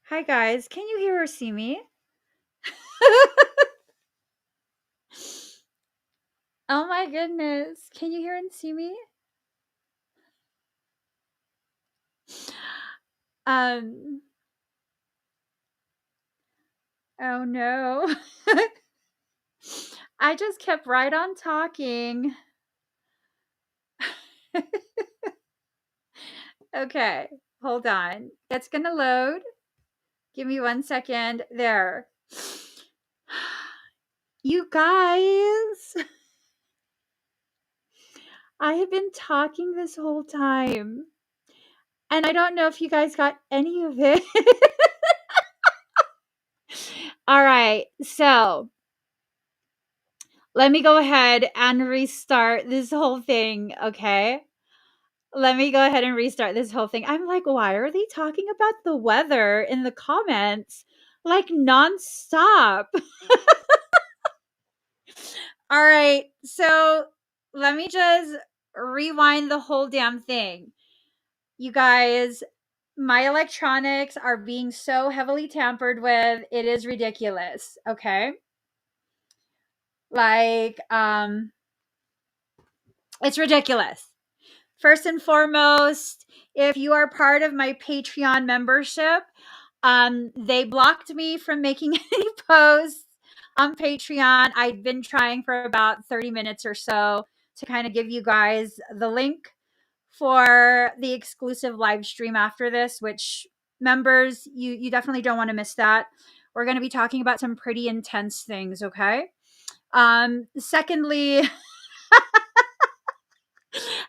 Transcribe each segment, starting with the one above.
Hi guys, can you hear or see me? Oh my goodness, can you hear and see me? Um, oh no. I just kept right on talking. Okay, hold on. It's gonna load. Give me 1 second. There. You guys, I have been talking this whole time, and I don't know if you guys got any of it. All right, so let me go ahead and restart this whole thing, okay? Let me go ahead and restart this whole thing. I'm like, why are they talking about the weather in the comments like nonstop? All right, so let me just rewind the whole damn thing. You guys, my electronics are being so heavily tampered with. It is ridiculous, okay? Like, it's ridiculous. First and foremost, if you are part of my Patreon membership, they blocked me from making any posts on Patreon. I've been trying for about 30 minutes or so to kind of give you guys the link for the exclusive live stream after this, which members, you definitely don't want to miss that. We're going to be talking about some pretty intense things, okay? Secondly,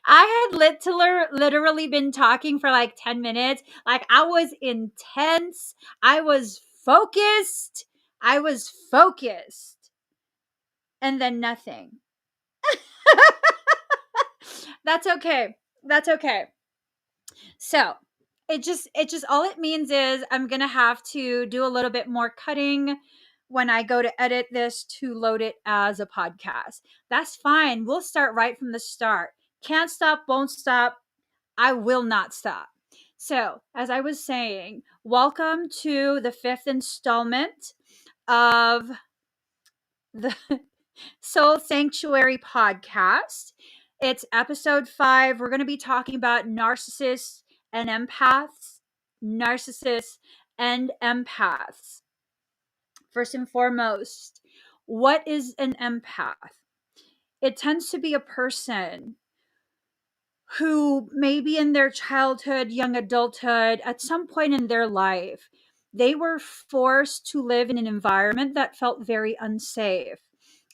I had literally been talking for like 10 minutes. Like I was intense. I was focused. I was focused. And then nothing. That's okay. That's okay. So, it just all it means is I'm going to have to do a little bit more cutting when I go to edit this to load it as a podcast. That's fine. We'll start right from the start. Can't stop, won't stop. I will not stop. So, as I was saying, welcome to the 5th installment of the Soul Sanctuary podcast. It's episode 5. We're going to be talking about narcissists and empaths. Narcissists and empaths. First and foremost, what is an empath? It tends to be a person who maybe in their childhood, young adulthood, at some point in their life, they were forced to live in an environment that felt very unsafe.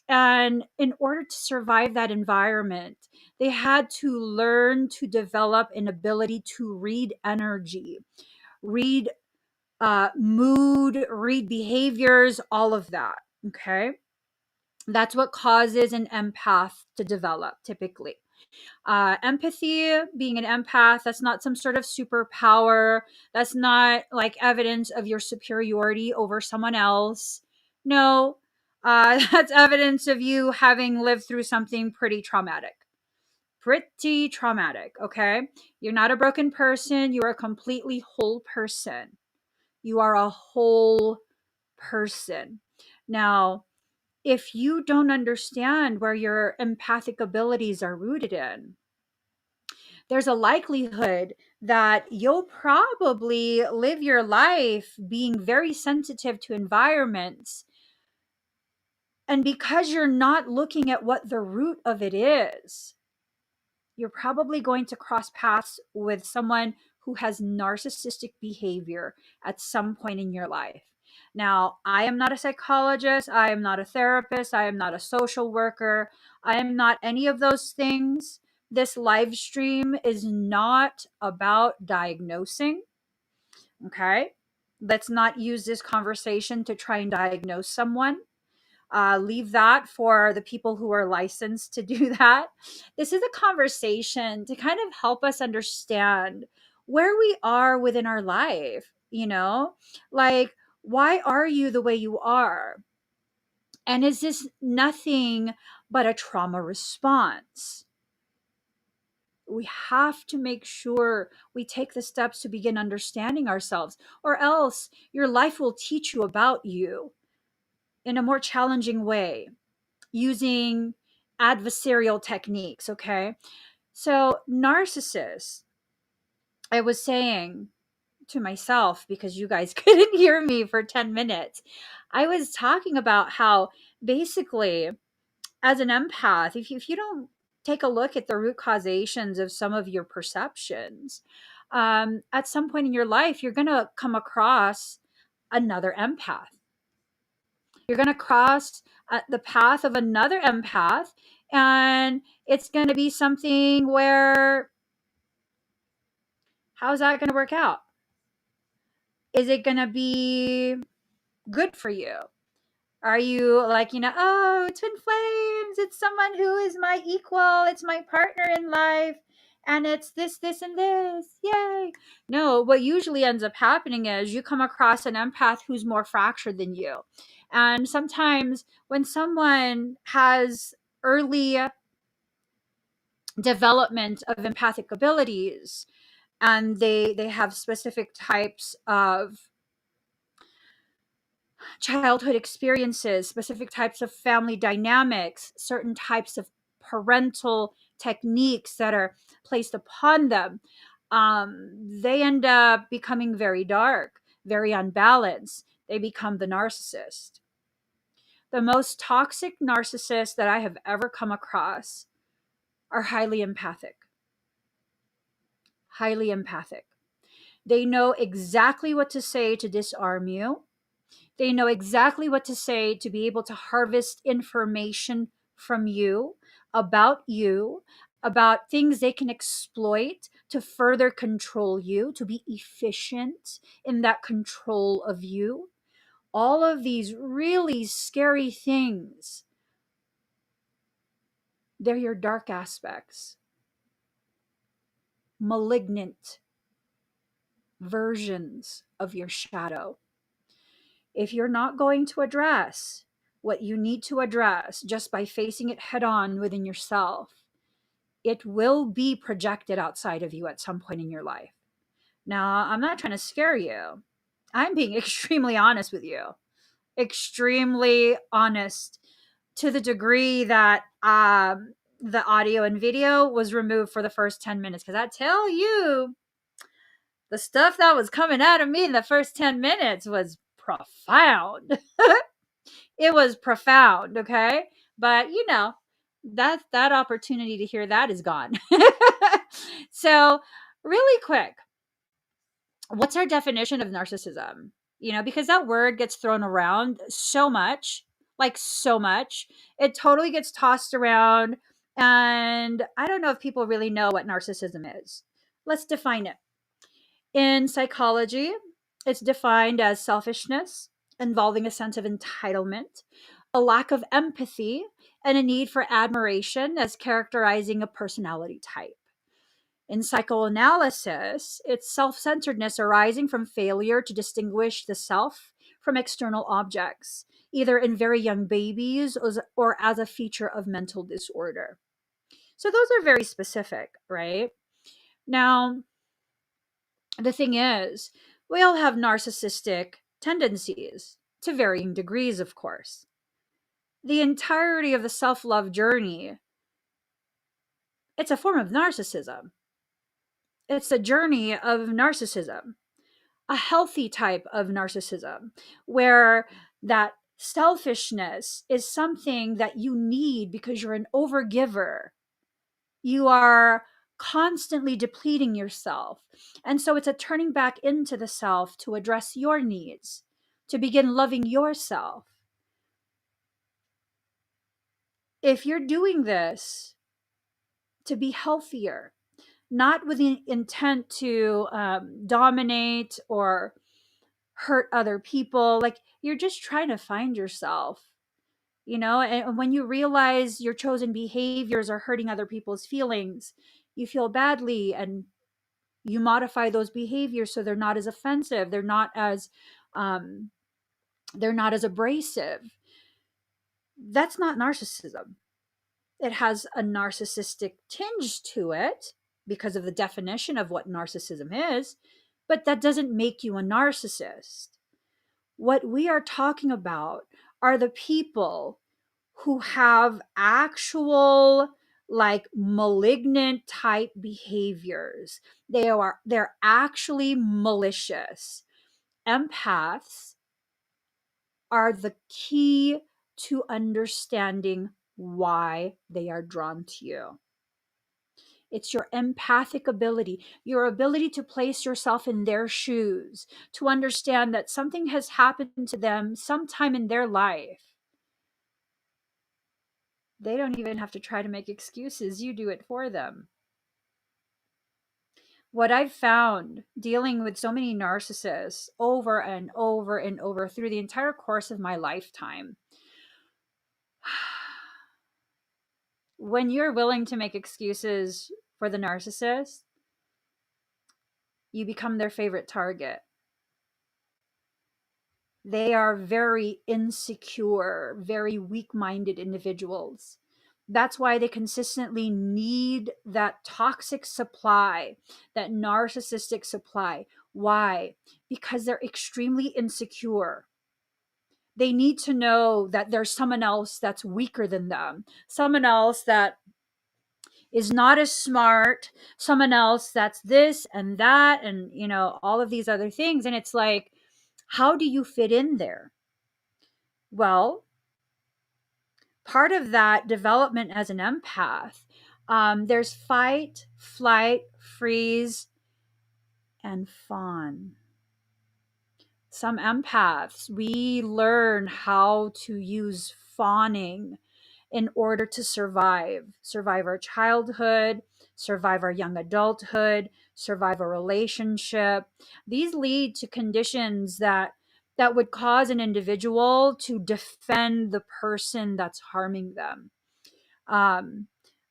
And in order to survive that environment, they had to learn to develop an ability to read energy, read mood, read behaviors, all of that. Okay. That's what causes an empath to develop typically. Empathy, being an empath, that's not some sort of superpower. That's not like evidence of your superiority over someone else. No, that's evidence of you having lived through something pretty traumatic. Pretty traumatic, okay? You're not a broken person. You are a completely whole person. You are a whole person. Now, if you don't understand where your empathic abilities are rooted in, there's a likelihood that you'll probably live your life being very sensitive to environments. And because you're not looking at what the root of it is, you're probably going to cross paths with someone who has narcissistic behavior at some point in your life. Now, I am not a psychologist. I am not a therapist. I am not a social worker. I am not any of those things. This live stream is not about diagnosing. Okay. Let's not use this conversation to try and diagnose someone. Leave that for the people who are licensed to do that. This is a conversation to kind of help us understand where we are within our life, like, why are you the way you are? And is this nothing but a trauma response? We have to make sure we take the steps to begin understanding ourselves, or else your life will teach you about you in a more challenging way using adversarial techniques. Okay. So, narcissists, I was saying to myself, because you guys couldn't hear me for 10 minutes, I was talking about how basically, as an empath, if you don't take a look at the root causations of some of your perceptions, at some point in your life, you're going to come across another empath. You're going to cross the path of another empath, and it's going to be something where, how's that going to work out? Is it going to be good for you? Are you like, oh, twin flames, it's someone who is my equal, it's my partner in life, and it's this, and this, yay. No, what usually ends up happening is you come across an empath who's more fractured than you. And sometimes when someone has early development of empathic abilities, and they have specific types of childhood experiences, specific types of family dynamics, certain types of parental techniques that are placed upon them, they end up becoming very dark, very unbalanced. They become the narcissist. The most toxic narcissists that I have ever come across are highly empathic. Highly empathic. They know exactly what to say to disarm you. They know exactly what to say to be able to harvest information from you, about things they can exploit to further control you, to be efficient in that control of you. All of these really scary things, they're your dark aspects, malignant versions of your shadow. If you're not going to address what you need to address just by facing it head on within yourself, it will be projected outside of you at some point in your life. Now, I'm not trying to scare you. I'm being extremely honest with you. Extremely honest, to the degree that the audio and video was removed for the first 10 minutes. Because I tell you, the stuff that was coming out of me in the first 10 minutes was profound. It was profound, okay? But that opportunity to hear that is gone. So, really quick, what's our definition of narcissism? Because that word gets thrown around so much, like so much. It totally gets tossed around, and I don't know if people really know what narcissism is. Let's define it. In psychology, it's defined as selfishness involving a sense of entitlement, a lack of empathy, and a need for admiration as characterizing a personality type. In psychoanalysis, it's self centeredness arising from failure to distinguish the self from external objects, either in very young babies or as a feature of mental disorder. So, those are very specific, right? Now, the thing is, we all have narcissistic tendencies to varying degrees, of course. The entirety of the self love journey, it's a form of narcissism. It's a journey of narcissism, a healthy type of narcissism, where that selfishness is something that you need because you're an overgiver. You are constantly depleting yourself. And so it's a turning back into the self to address your needs, to begin loving yourself. If you're doing this to be healthier, not with the intent to dominate or hurt other people, like you're just trying to find yourself, and when you realize your chosen behaviors are hurting other people's feelings, you feel badly and you modify those behaviors so they're not as offensive, um, they're not as abrasive. That's not narcissism. It has a narcissistic tinge to it because of the definition of what narcissism is, but that doesn't make you a narcissist. What we are talking about are the people who have actual, like, malignant type behaviors. They're actually malicious. Empaths are the key to understanding why they are drawn to you. It's your empathic ability, your ability to place yourself in their shoes, to understand that something has happened to them sometime in their life. They don't even have to try to make excuses. You do it for them. What I've found dealing with so many narcissists over and over and over through the entire course of my lifetime, when you're willing to make excuses for the narcissist, you become their favorite target. They are very insecure, very weak-minded individuals. That's why they consistently need that toxic supply, that narcissistic supply. Why? Because they're extremely insecure. They need to know that there's someone else that's weaker than them, someone else that is not as smart, someone else that's this and that, and all of these other things. And it's like, how do you fit in there? Well, part of that development as an empath, there's fight, flight, freeze, and fawn. Some empaths, we learn how to use fawning in order to survive our childhood, survive our young adulthood, survive a relationship. These lead to conditions that would cause an individual to defend the person that's harming them. Um,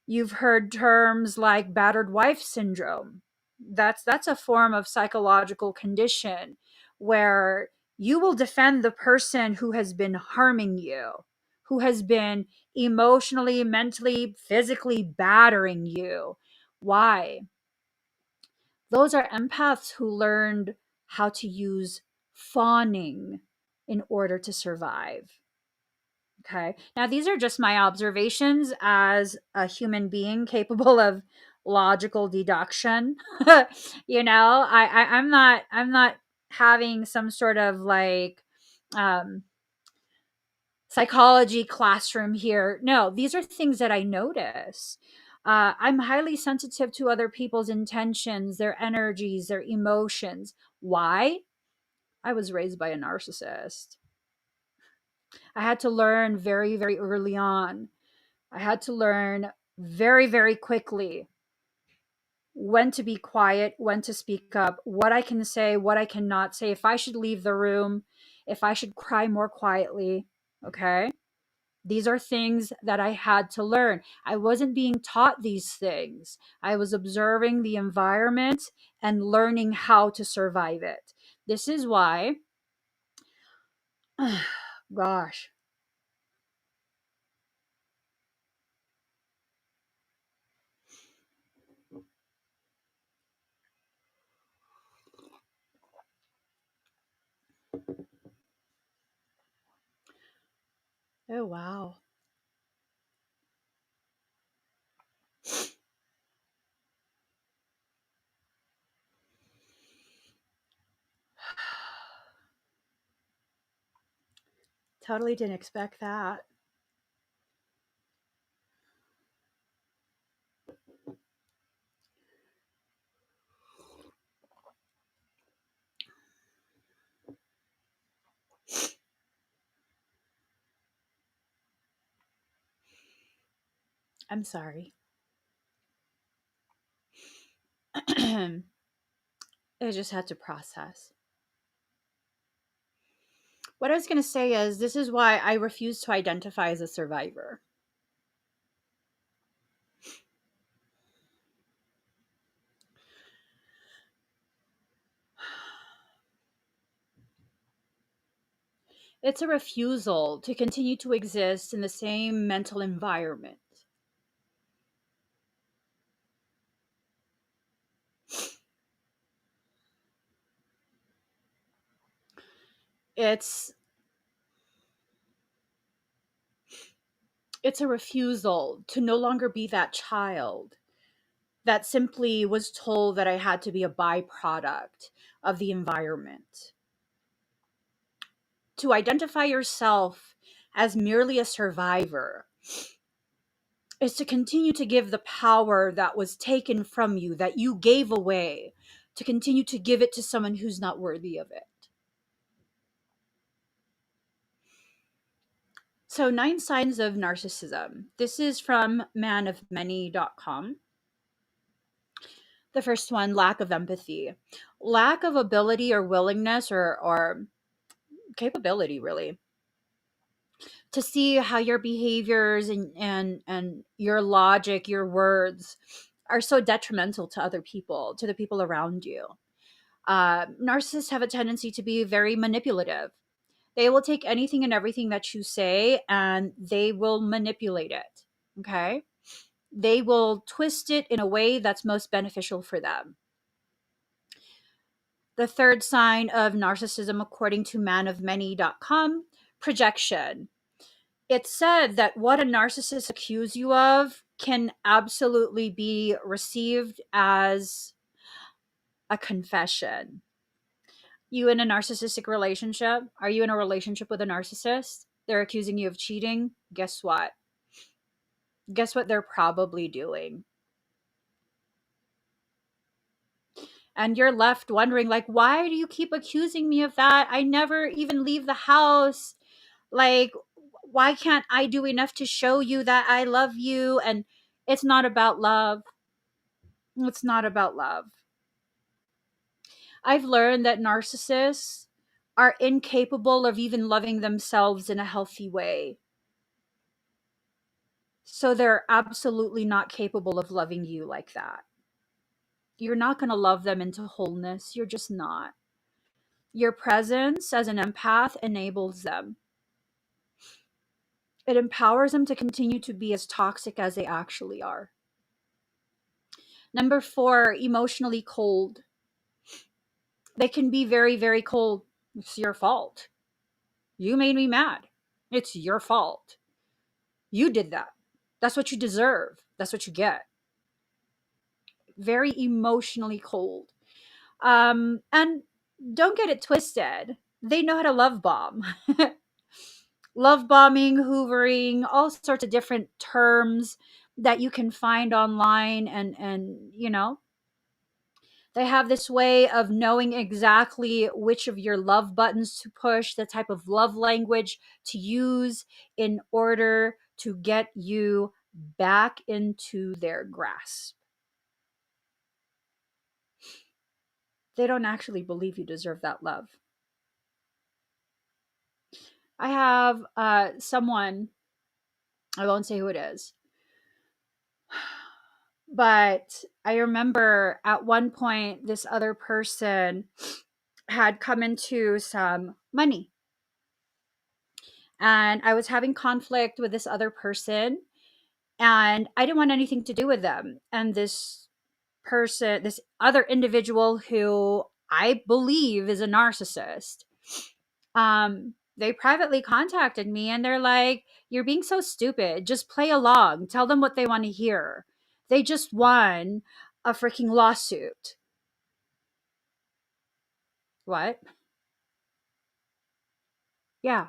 you've heard terms like battered wife syndrome. That's a form of psychological condition where you will defend the person who has been harming you, who has been emotionally, mentally, physically battering you. Why? Those are empaths who learned how to use fawning in order to survive. Okay. Now, these are just my observations as a human being capable of logical deduction. I'm not having some sort of like um, psychology classroom here. No, these are things that I notice. I'm highly sensitive to other people's intentions, their energies, their emotions. Why? I was raised by a narcissist. I had to learn very, very early on. I had to learn very, very quickly when to be quiet, when to speak up, what I can say, what I cannot say, if I should leave the room, if I should cry more quietly. Okay. These are things that I had to learn. I wasn't being taught these things. I was observing the environment and learning how to survive it. This is why, gosh, oh, wow. Totally didn't expect that. I'm sorry. I just had to process. What I was going to say is this is why I refuse to identify as a survivor. It's a refusal to continue to exist in the same mental environment. It's it's a refusal to no longer be that child that simply was told that I had to be a byproduct of the environment. To identify yourself as merely a survivor is to continue to give the power that was taken from you, that you gave away, to continue to give it to someone who's not worthy of it. So, 9 signs of narcissism. This is from manofmany.com. The first one, lack of empathy. Lack of ability or willingness or capability, really, to see how your behaviors and your logic, your words are so detrimental to other people, to the people around you. Narcissists have a tendency to be very manipulative. They will take anything and everything that you say and they will manipulate it. Okay. They will twist it in a way that's most beneficial for them. The third sign of narcissism, according to manofmany.com, projection. It's said that what a narcissist accuses you of can absolutely be received as a confession. You in a narcissistic relationship? Are you in a relationship with a narcissist? They're accusing you of cheating. Guess what? Guess what they're probably doing? And you're left wondering, like, why do you keep accusing me of that? I never even leave the house. Like, why can't I do enough to show you that I love you? And it's not about love. It's not about love. I've learned that narcissists are incapable of even loving themselves in a healthy way. So they're absolutely not capable of loving you like that. You're not going to love them into wholeness. You're just not. Your presence as an empath enables them. It empowers them to continue to be as toxic as they actually are. Number 4, emotionally cold. They can be very, very cold. It's your fault. You made me mad. It's your fault. You did that. That's what you deserve. That's what you get. Very emotionally cold. And don't get it twisted. They know how to love bomb. Love bombing, hoovering, all sorts of different terms that you can find online and they have this way of knowing exactly which of your love buttons to push, the type of love language to use in order to get you back into their grasp. They don't actually believe you deserve that love. I have someone, I won't say who it is, but I remember at one point this other person had come into some money. And I was having conflict with this other person, and I didn't want anything to do with them. And this person, this other individual who I believe is a narcissist, they privately contacted me and they're like, "You're being so stupid. Just play along. Tell them what they want to hear. They just won a freaking lawsuit." What? Yeah.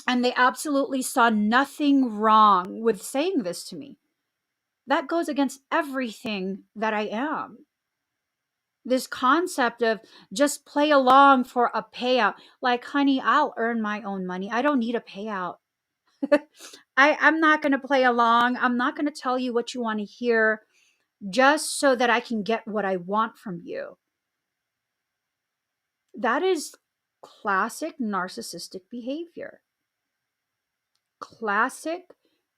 And they absolutely saw nothing wrong with saying this to me. That goes against everything that I am. This concept of just play along for a payout. Like, honey, I'll earn my own money. I don't need a payout. I'm not going to play along. I'm not going to tell you what you want to hear just so that I can get what I want from you. That is classic narcissistic behavior. Classic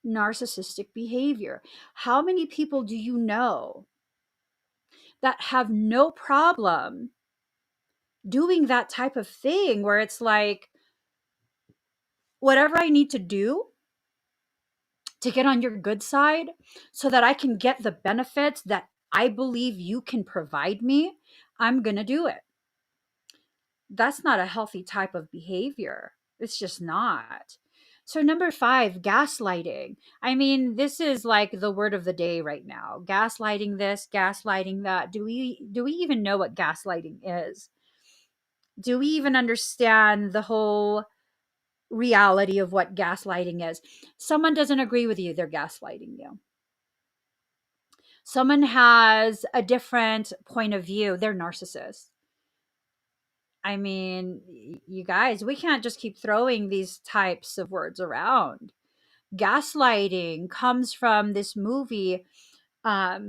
narcissistic behavior. How many people do you know that have no problem doing that type of thing where it's like, whatever I need to do to get on your good side so that I can get the benefits that I believe you can provide me, I'm going to do it. That's not a healthy type of behavior. It's just not. So, number 5, gaslighting. I mean, this is like the word of the day right now. Gaslighting this, gaslighting that. Do we even know what gaslighting is? Do we even understand the whole reality of what gaslighting is? Someone doesn't agree with you, they're gaslighting you. Someone has a different point of view, they're narcissists. I mean, you guys, we can't just keep throwing these types of words around. Gaslighting comes from this movie. I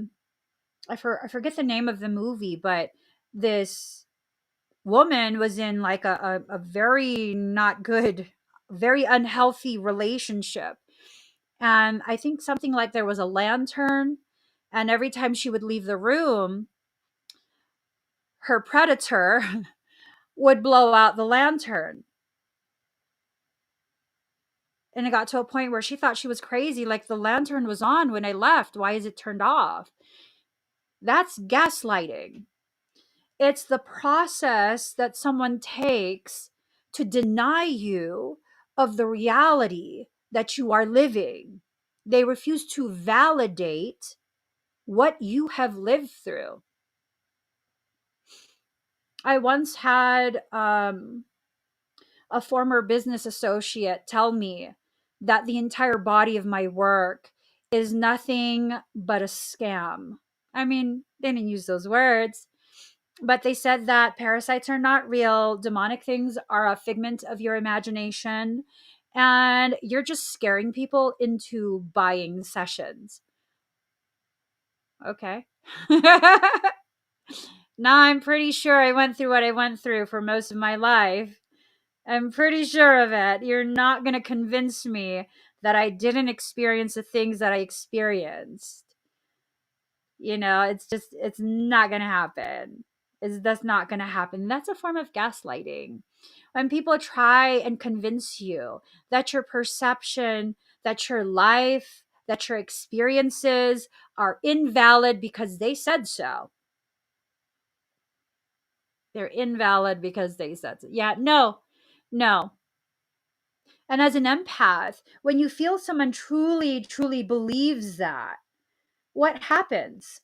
forget the name of the movie, but this woman was in like a very not good, very unhealthy relationship. And I think something like there was a lantern, and every time she would leave the room, her predator would blow out the lantern. And it got to a point where she thought she was crazy. Like, the lantern was on when I left. Why is it turned off? That's gaslighting. It's the process that someone takes to deny you of the reality that you are living. They refuse to validate what you have lived through. I once had a former business associate tell me that the entire body of my work is nothing but a scam. I mean, they didn't use those words, but they said that parasites are not real, demonic things are a figment of your imagination, and you're just scaring people into buying sessions. Okay. Now I'm pretty sure I went through what I went through for most of my life. I'm pretty sure of it. You're not going to convince me that I didn't experience the things that I experienced. It's not going to happen. That's not going to happen. That's a form of gaslighting. When people try and convince you that your perception, that your life, that your experiences are invalid because they said so. They're invalid because they said so. Yeah, no. And as an empath, when you feel someone truly, truly believes that, what happens?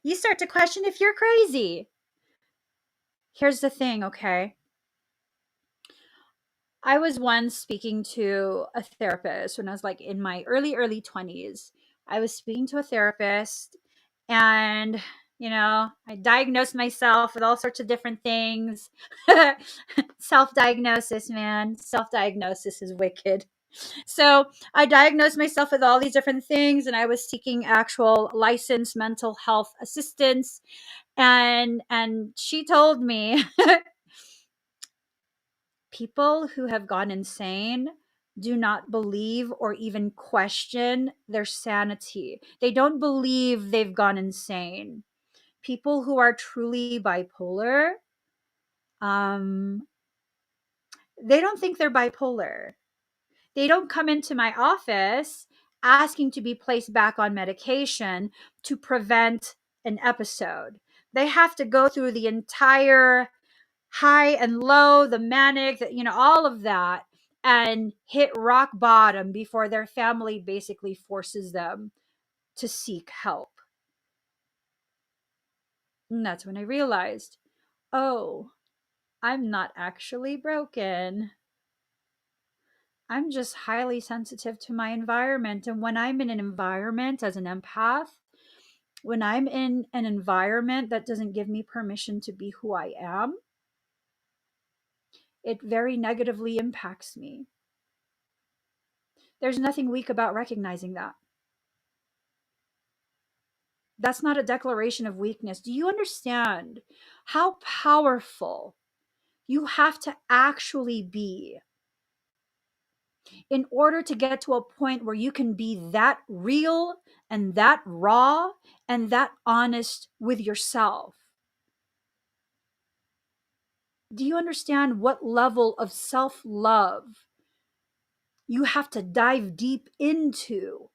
You start to question if you're crazy. Here's the thing, okay? I was once speaking to a therapist when I was like in my early 20s. I was speaking to a therapist, and I diagnosed myself with all sorts of different things. Self-diagnosis, man. Self-diagnosis is wicked. So I diagnosed myself with all these different things, and I was seeking actual licensed mental health assistance. And she told me people who have gone insane do not believe or even question their sanity. They don't believe they've gone insane. People who are truly bipolar, um, they don't think they're bipolar. They don't come into my office asking to be placed back on medication to prevent an episode. They have to go through the entire high and low, the manic, all of that, and hit rock bottom before their family basically forces them to seek help. And that's when I realized, oh, I'm not actually broken. I'm just highly sensitive to my environment. And when I'm in an environment as an empath, when I'm in an environment that doesn't give me permission to be who I am, it very negatively impacts me. There's nothing weak about recognizing that. That's not a declaration of weakness. Do you understand how powerful you have to actually be in order to get to a point where you can be that real and that raw and that honest with yourself? Do you understand what level of self love you have to dive deep into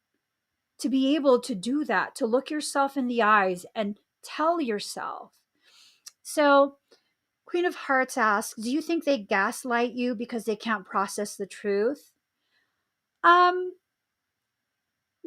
to be able to do that, to look yourself in the eyes and tell yourself? So, Queen of Hearts asks, do you think they gaslight you because they can't process the truth? Um,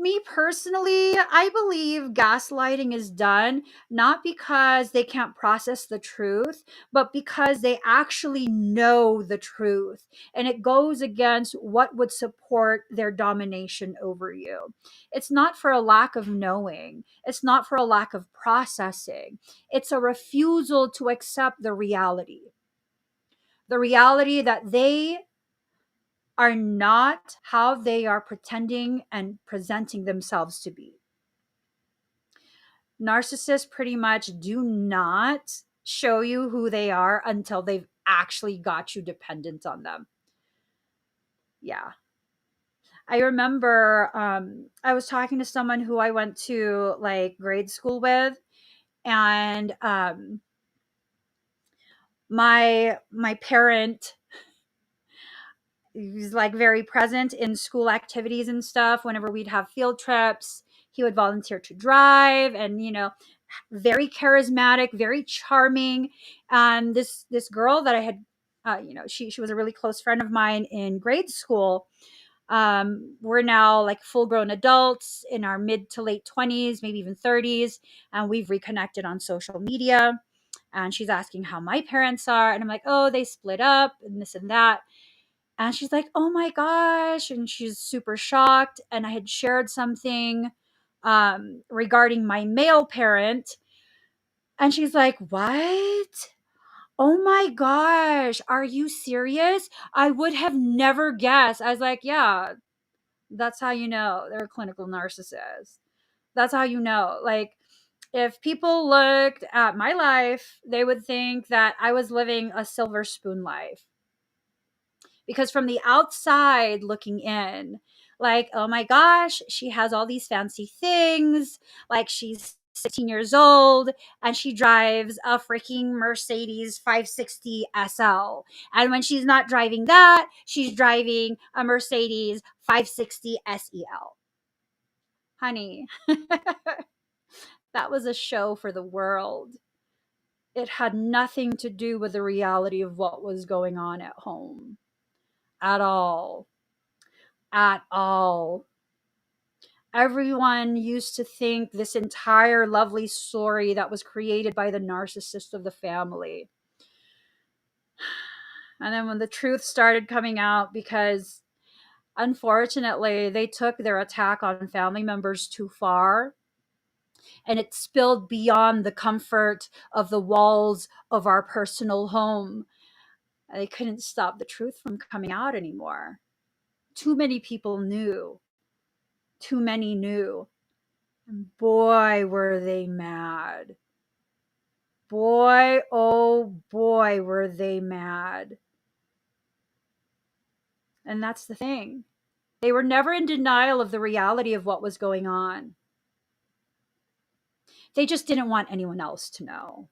Me personally, I believe gaslighting is done not because they can't process the truth, but because they actually know the truth. And it goes against what would support their domination over you. It's not for a lack of knowing, it's not for a lack of processing. It's a refusal to accept the reality that they are not how they are pretending and presenting themselves to be. Narcissists pretty much do not show you who they are until they've actually got you dependent on them. Yeah. I remember I was talking to someone who I went to like grade school with, and my parent, he was like very present in school activities and stuff. Whenever we'd have field trips, he would volunteer to drive, and very charismatic, very charming. And this girl that I had, she was a really close friend of mine in grade school. We're now like full grown adults in our mid to late 20s, maybe even 30s, and we've reconnected on social media. And she's asking how my parents are, and I'm like, oh, they split up and this and that. And she's like, oh my gosh. And she's super shocked. And I had shared something regarding my male parent. And she's like, what? Oh my gosh. Are you serious? I would have never guessed. I was like, yeah, that's how you know they're a clinical narcissist. That's how you know. Like, if people looked at my life, they would think that I was living a silver spoon life, because from the outside looking in, like, oh my gosh, she has all these fancy things, like she's 16 years old and she drives a freaking Mercedes 560 SL, and when she's not driving that, she's driving a Mercedes 560 SEL. Honey, that was a show for the world. It had nothing to do with the reality of what was going on at home at all. At all. Everyone used to think this entire lovely story that was created by the narcissist of the family. And then when the truth started coming out, because unfortunately they took their attack on family members too far, and it spilled beyond the comfort of the walls of our personal home. They couldn't stop the truth from coming out anymore. Too many people knew. Too many knew. And boy, were they mad. Boy, oh boy, were they mad. And that's the thing. They were never in denial of the reality of what was going on. They just didn't want anyone else to know.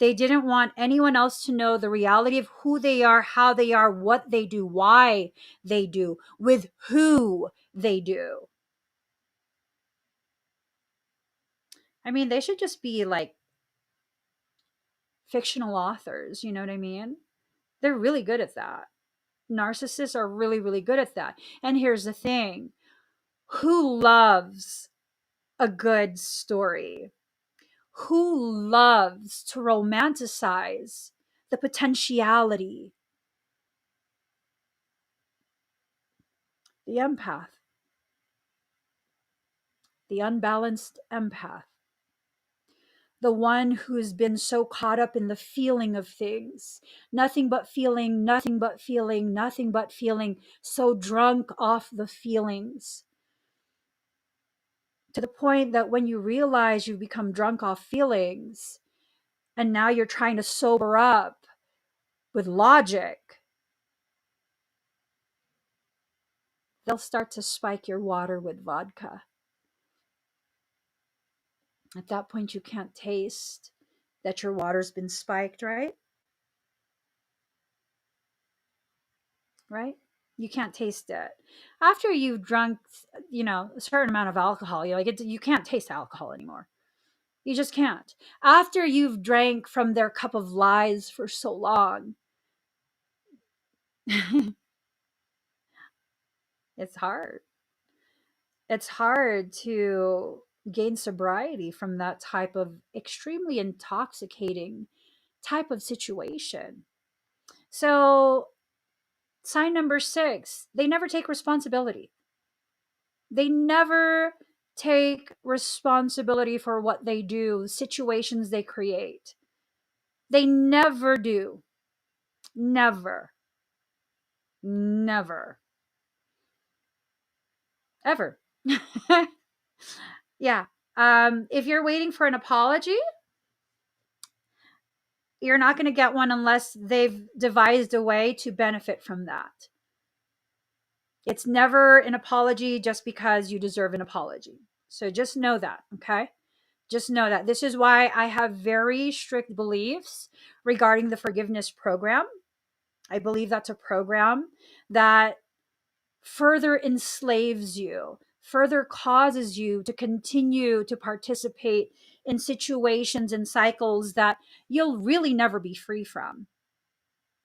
They didn't want anyone else to know the reality of who they are, how they are, what they do, why they do, with who they do. I mean, they should just be like fictional authors, you know what I mean? They're really good at that. Narcissists are really, really good at that. And here's the thing: who loves a good story? Who loves to romanticize the potentiality? The empath, the unbalanced empath, the one who's been so caught up in the feeling of things, nothing but feeling, nothing but feeling, nothing but feeling, so drunk off the feelings, to the point that when you realize you've become drunk off feelings and now you're trying to sober up with logic, they'll start to spike your water with vodka. At that point, you can't taste that your water's been spiked, right? Right? You can't taste it. After you've drunk, a certain amount of alcohol, you can't taste alcohol anymore. You just can't. After you've drank from their cup of lies for so long, it's hard. It's hard to gain sobriety from that type of extremely intoxicating type of situation. So, sign number 6, they never take responsibility. They never take responsibility for what they do, situations they create. They never do. Never. Never. Ever. Yeah. If you're waiting for an apology, you're not going to get one unless they've devised a way to benefit from that. It's never an apology just because you deserve an apology. So just know that, okay? Just know that. This is why I have very strict beliefs regarding the forgiveness program. I believe that's a program that further enslaves you, further causes you to continue to participate in situations and cycles that you'll really never be free from.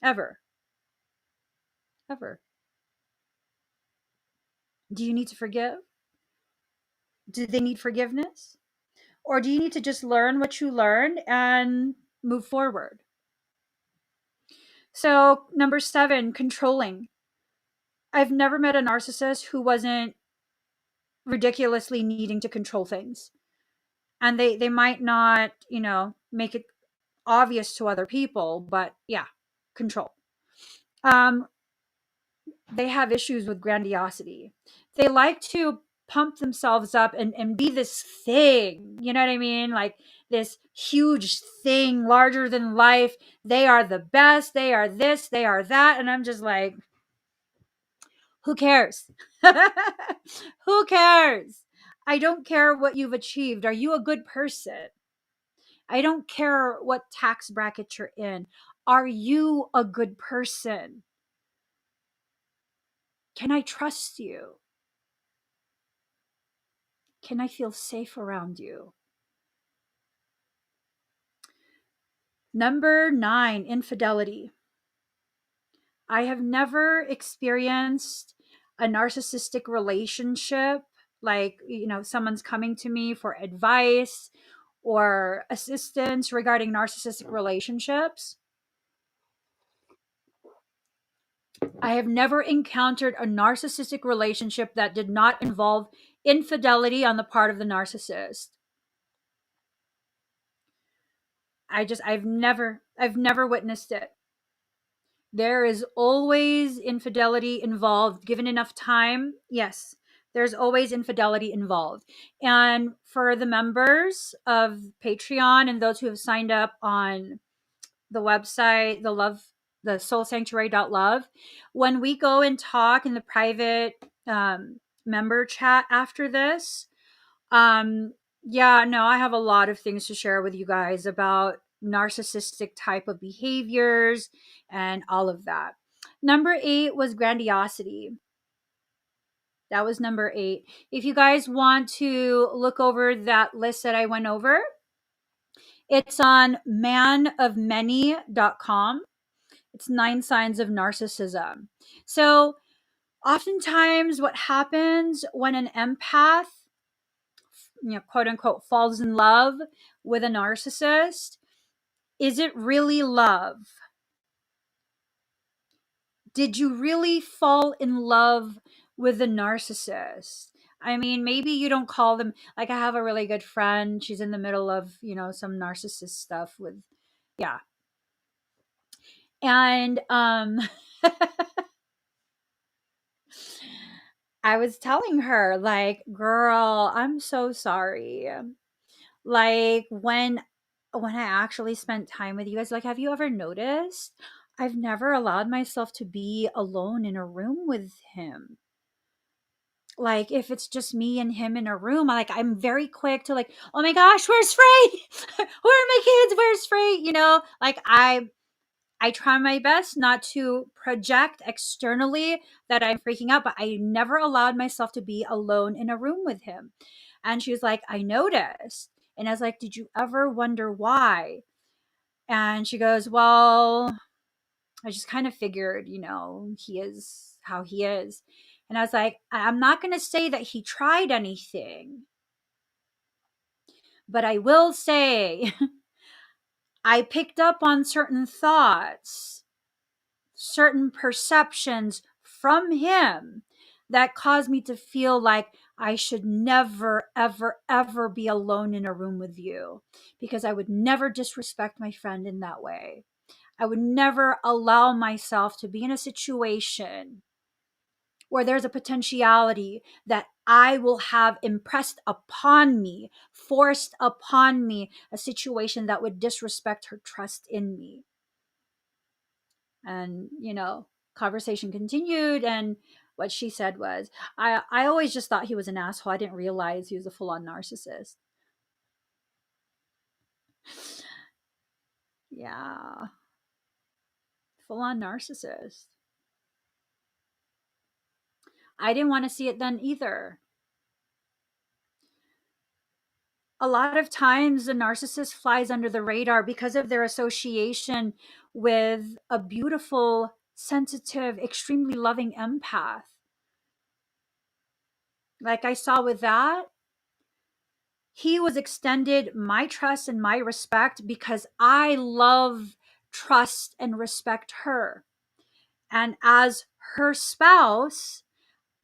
Ever. Ever. Do you need to forgive? Do they need forgiveness? Or do you need to just learn what you learned and move forward? So, number 7, controlling. I've never met a narcissist who wasn't ridiculously needing to control things. And they might not, make it obvious to other people, but yeah, control. Um, they have issues with grandiosity. They like to pump themselves up and be this thing, you know what I mean? Like this huge thing, larger than life. They are the best. They are this, they are that. And I'm just like, who cares? Who cares? I don't care what you've achieved. Are you a good person? I don't care what tax bracket you're in. Are you a good person? Can I trust you? Can I feel safe around you? Number 9, infidelity. I have never experienced a narcissistic relationship, like, someone's coming to me for advice or assistance regarding narcissistic relationships. I have never encountered a narcissistic relationship that did not involve infidelity on the part of the narcissist. I've never witnessed it. There is always infidelity involved. Given enough time, yes, there's always infidelity involved. And for the members of Patreon and those who have signed up on the website, the soulsanctuary.love, when we go and talk in the private member chat after this, yeah, no, I have a lot of things to share with you guys about narcissistic type of behaviors and all of that. Number 8 was grandiosity. That was number 8. If you guys want to look over that list that I went over, it's on manofmany.com. It's 9 signs of narcissism. So, oftentimes what happens when an empath, quote unquote, falls in love with a narcissist, is it really love? Did you really fall in love with the narcissist? I mean, maybe you don't call them, like, I have a really good friend. She's in the middle of, some narcissist stuff with, yeah. And I was telling her, like, girl, I'm so sorry. Like, when I actually spent time with you guys, like, have you ever noticed I've never allowed myself to be alone in a room with him? Like, if it's just me and him in a room, like, I'm very quick to, like, oh my gosh, where's Frey? Where are my kids? Where's Frey? Like, I try my best not to project externally that I'm freaking out, but I never allowed myself to be alone in a room with him. And she was like, I noticed. And I was like, did you ever wonder why? And she goes, well, I just kind of figured, he is how he is. And I was like, I'm not going to say that he tried anything, but I will say I picked up on certain thoughts, certain perceptions from him that caused me to feel like I should never, ever, ever be alone in a room with you, because I would never disrespect my friend in that way. I would never allow myself to be in a situation where there's a potentiality that I will have impressed upon me, forced upon me, a situation that would disrespect her trust in me. And, conversation continued. And what she said was, I always just thought he was an asshole. I didn't realize he was a full on narcissist. Yeah. Full on narcissist. I didn't want to see it then either. A lot of times the narcissist flies under the radar because of their association with a beautiful, sensitive, extremely loving empath. Like I saw with that, he was extended my trust and my respect because I love, trust, and respect her. And as her spouse,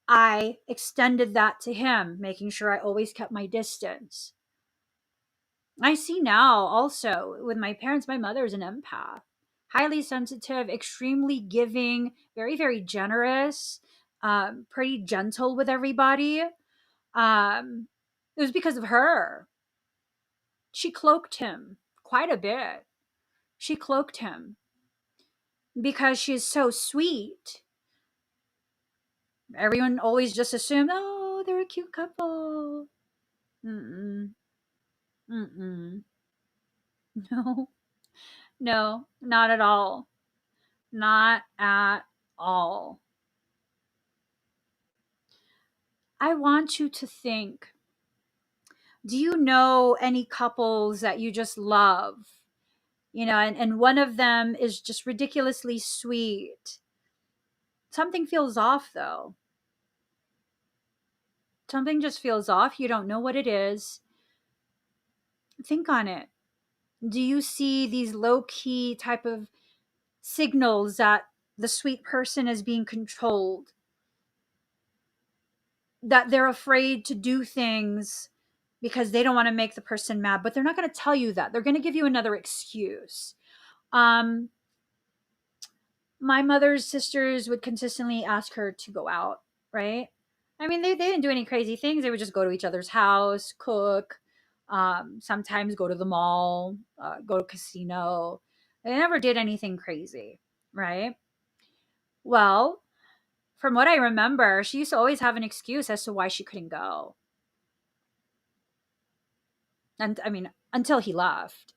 I extended that to him, making sure I always kept my distance. I see now also with my parents, my mother is an empath, highly sensitive, extremely giving, very, very generous, pretty gentle with everybody. It was because of her. She cloaked him quite a bit. She cloaked him because she's so sweet. Everyone always just assumed, oh, they're a cute couple. Mm-mm. Mm-mm. No, no, not at all. Not at all. I want you to think, do you know any couples that you just love? And one of them is just ridiculously sweet. Something feels off though. Something just feels off. You don't know what it is. Think on it. Do you see these low key type of signals that the sweet person is being controlled? That they're afraid to do things because they don't want to make the person mad, but they're not going to tell you that. They're going to give you another excuse. Um, my mother's sisters would consistently ask her to go out, right? I mean, they didn't do any crazy things. They would just go to each other's house, cook, sometimes go to the mall, go to casino. They never did anything crazy, right? Well, from what I remember, she used to always have an excuse as to why she couldn't go. And I mean, until he left,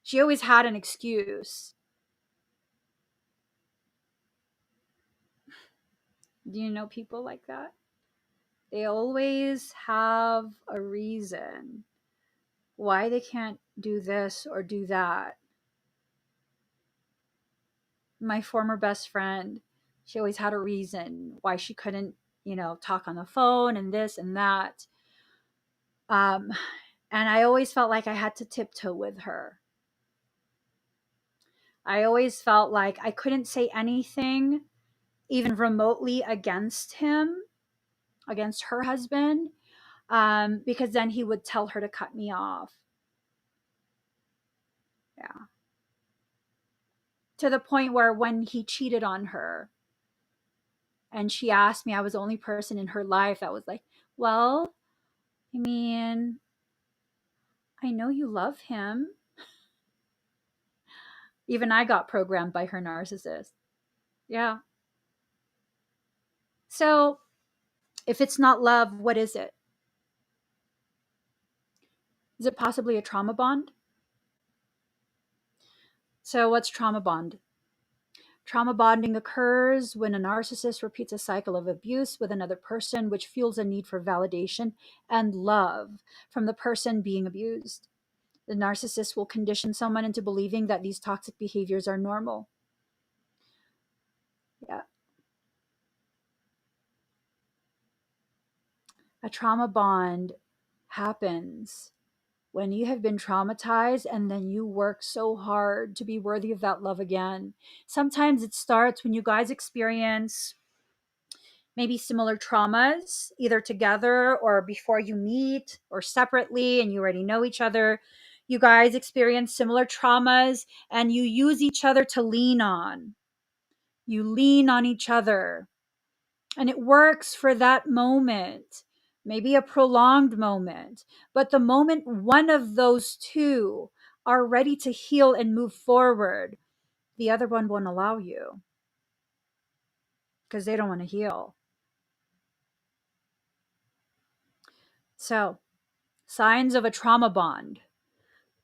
she always had an excuse. Do you know people like that? They always have a reason why they can't do this or do that. My former best friend, she always had a reason why she couldn't, talk on the phone and this and that. Um, and I always felt like I had to tiptoe with her. I always felt like I couldn't say anything even remotely against him against her husband, because then he would tell her to cut me off. Yeah. To the point where when he cheated on her and she asked me, I was the only person in her life that was like, well, I mean, I know you love him. Even I got programmed by her narcissist. Yeah. So if it's not love, what is it? Is it possibly a trauma bond? So what's trauma bond? Trauma bonding occurs when a narcissist repeats a cycle of abuse with another person, which fuels a need for validation and love from the person being abused. The narcissist will condition someone into believing that these toxic behaviors are normal. Yeah. A trauma bond happens when you have been traumatized and then you work so hard to be worthy of that love again. Sometimes it starts when you guys experience maybe similar traumas, either together or before you meet or separately, and you already know each other. You guys experience similar traumas and you use each other to lean on. You lean on each other, and it works for that moment, maybe a prolonged moment. But the moment one of those two are ready to heal and move forward, the other one won't allow you because they don't want to heal. So, signs of a trauma bond: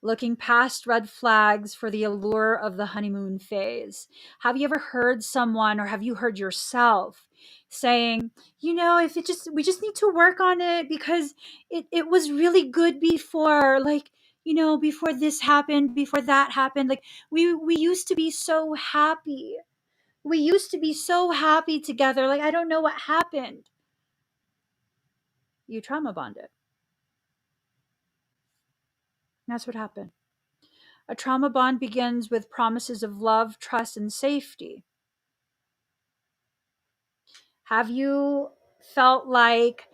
looking past red flags for the allure of the honeymoon phase. Have you ever heard someone, or have you heard yourself saying, if we just need to work on it because it was really good before, like, before this happened, before that happened, like we used to be so happy. We used to be so happy together. Like, I don't know what happened. You trauma bonded. That's what happened. A trauma bond begins with promises of love, trust, and safety. Have you felt like,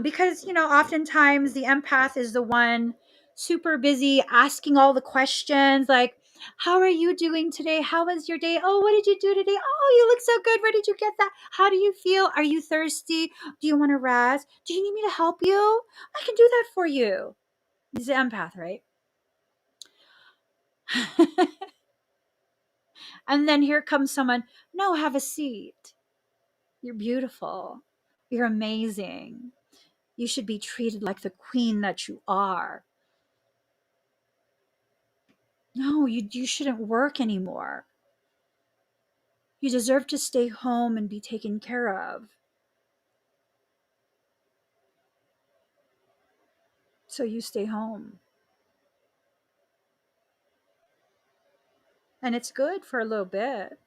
because, oftentimes the empath is the one super busy asking all the questions, like, how are you doing today? How was your day? Oh, what did you do today? Oh, you look so good. Where did you get that? How do you feel? Are you thirsty? Do you want to rest? Do you need me to help you? I can do that for you. He's the empath, right? And then here comes someone, no, have a seat. You're beautiful. You're amazing. You should be treated like the queen that you are. No, you shouldn't work anymore. You deserve to stay home and be taken care of. So you stay home. And it's good for a little bit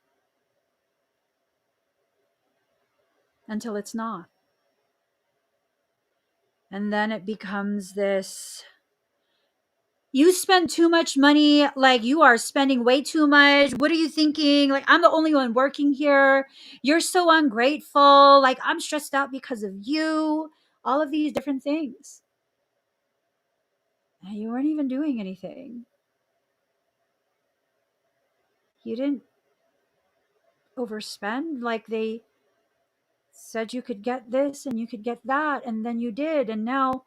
until it's not. And then it becomes this: you spend too much money, like you are spending way too much. What are you thinking? Like, I'm the only one working here. You're so ungrateful. Like, I'm stressed out because of you. All of these different things. And you weren't even doing anything. You didn't overspend. Like, they said you could get this and you could get that, and then you did. And now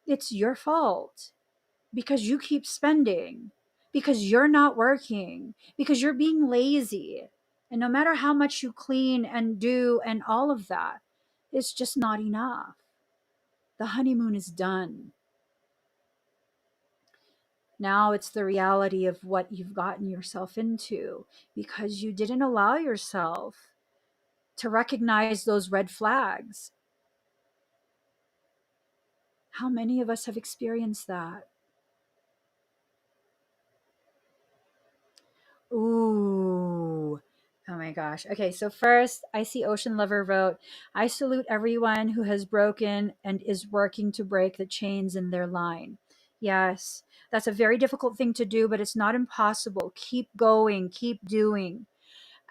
it's your fault because you keep spending, because you're not working, because you're being lazy. And no matter how much you clean and do and all of that, it's just not enough. The honeymoon is done. Now it's the reality of what you've gotten yourself into because you didn't allow yourself to recognize those red flags. How many of us have experienced that? Ooh. Oh my gosh. Okay, so first, I see Ocean Lover wrote, I salute everyone who has broken and is working to break the chains in their line. Yes, that's a very difficult thing to do, but it's not impossible. Keep going, keep doing.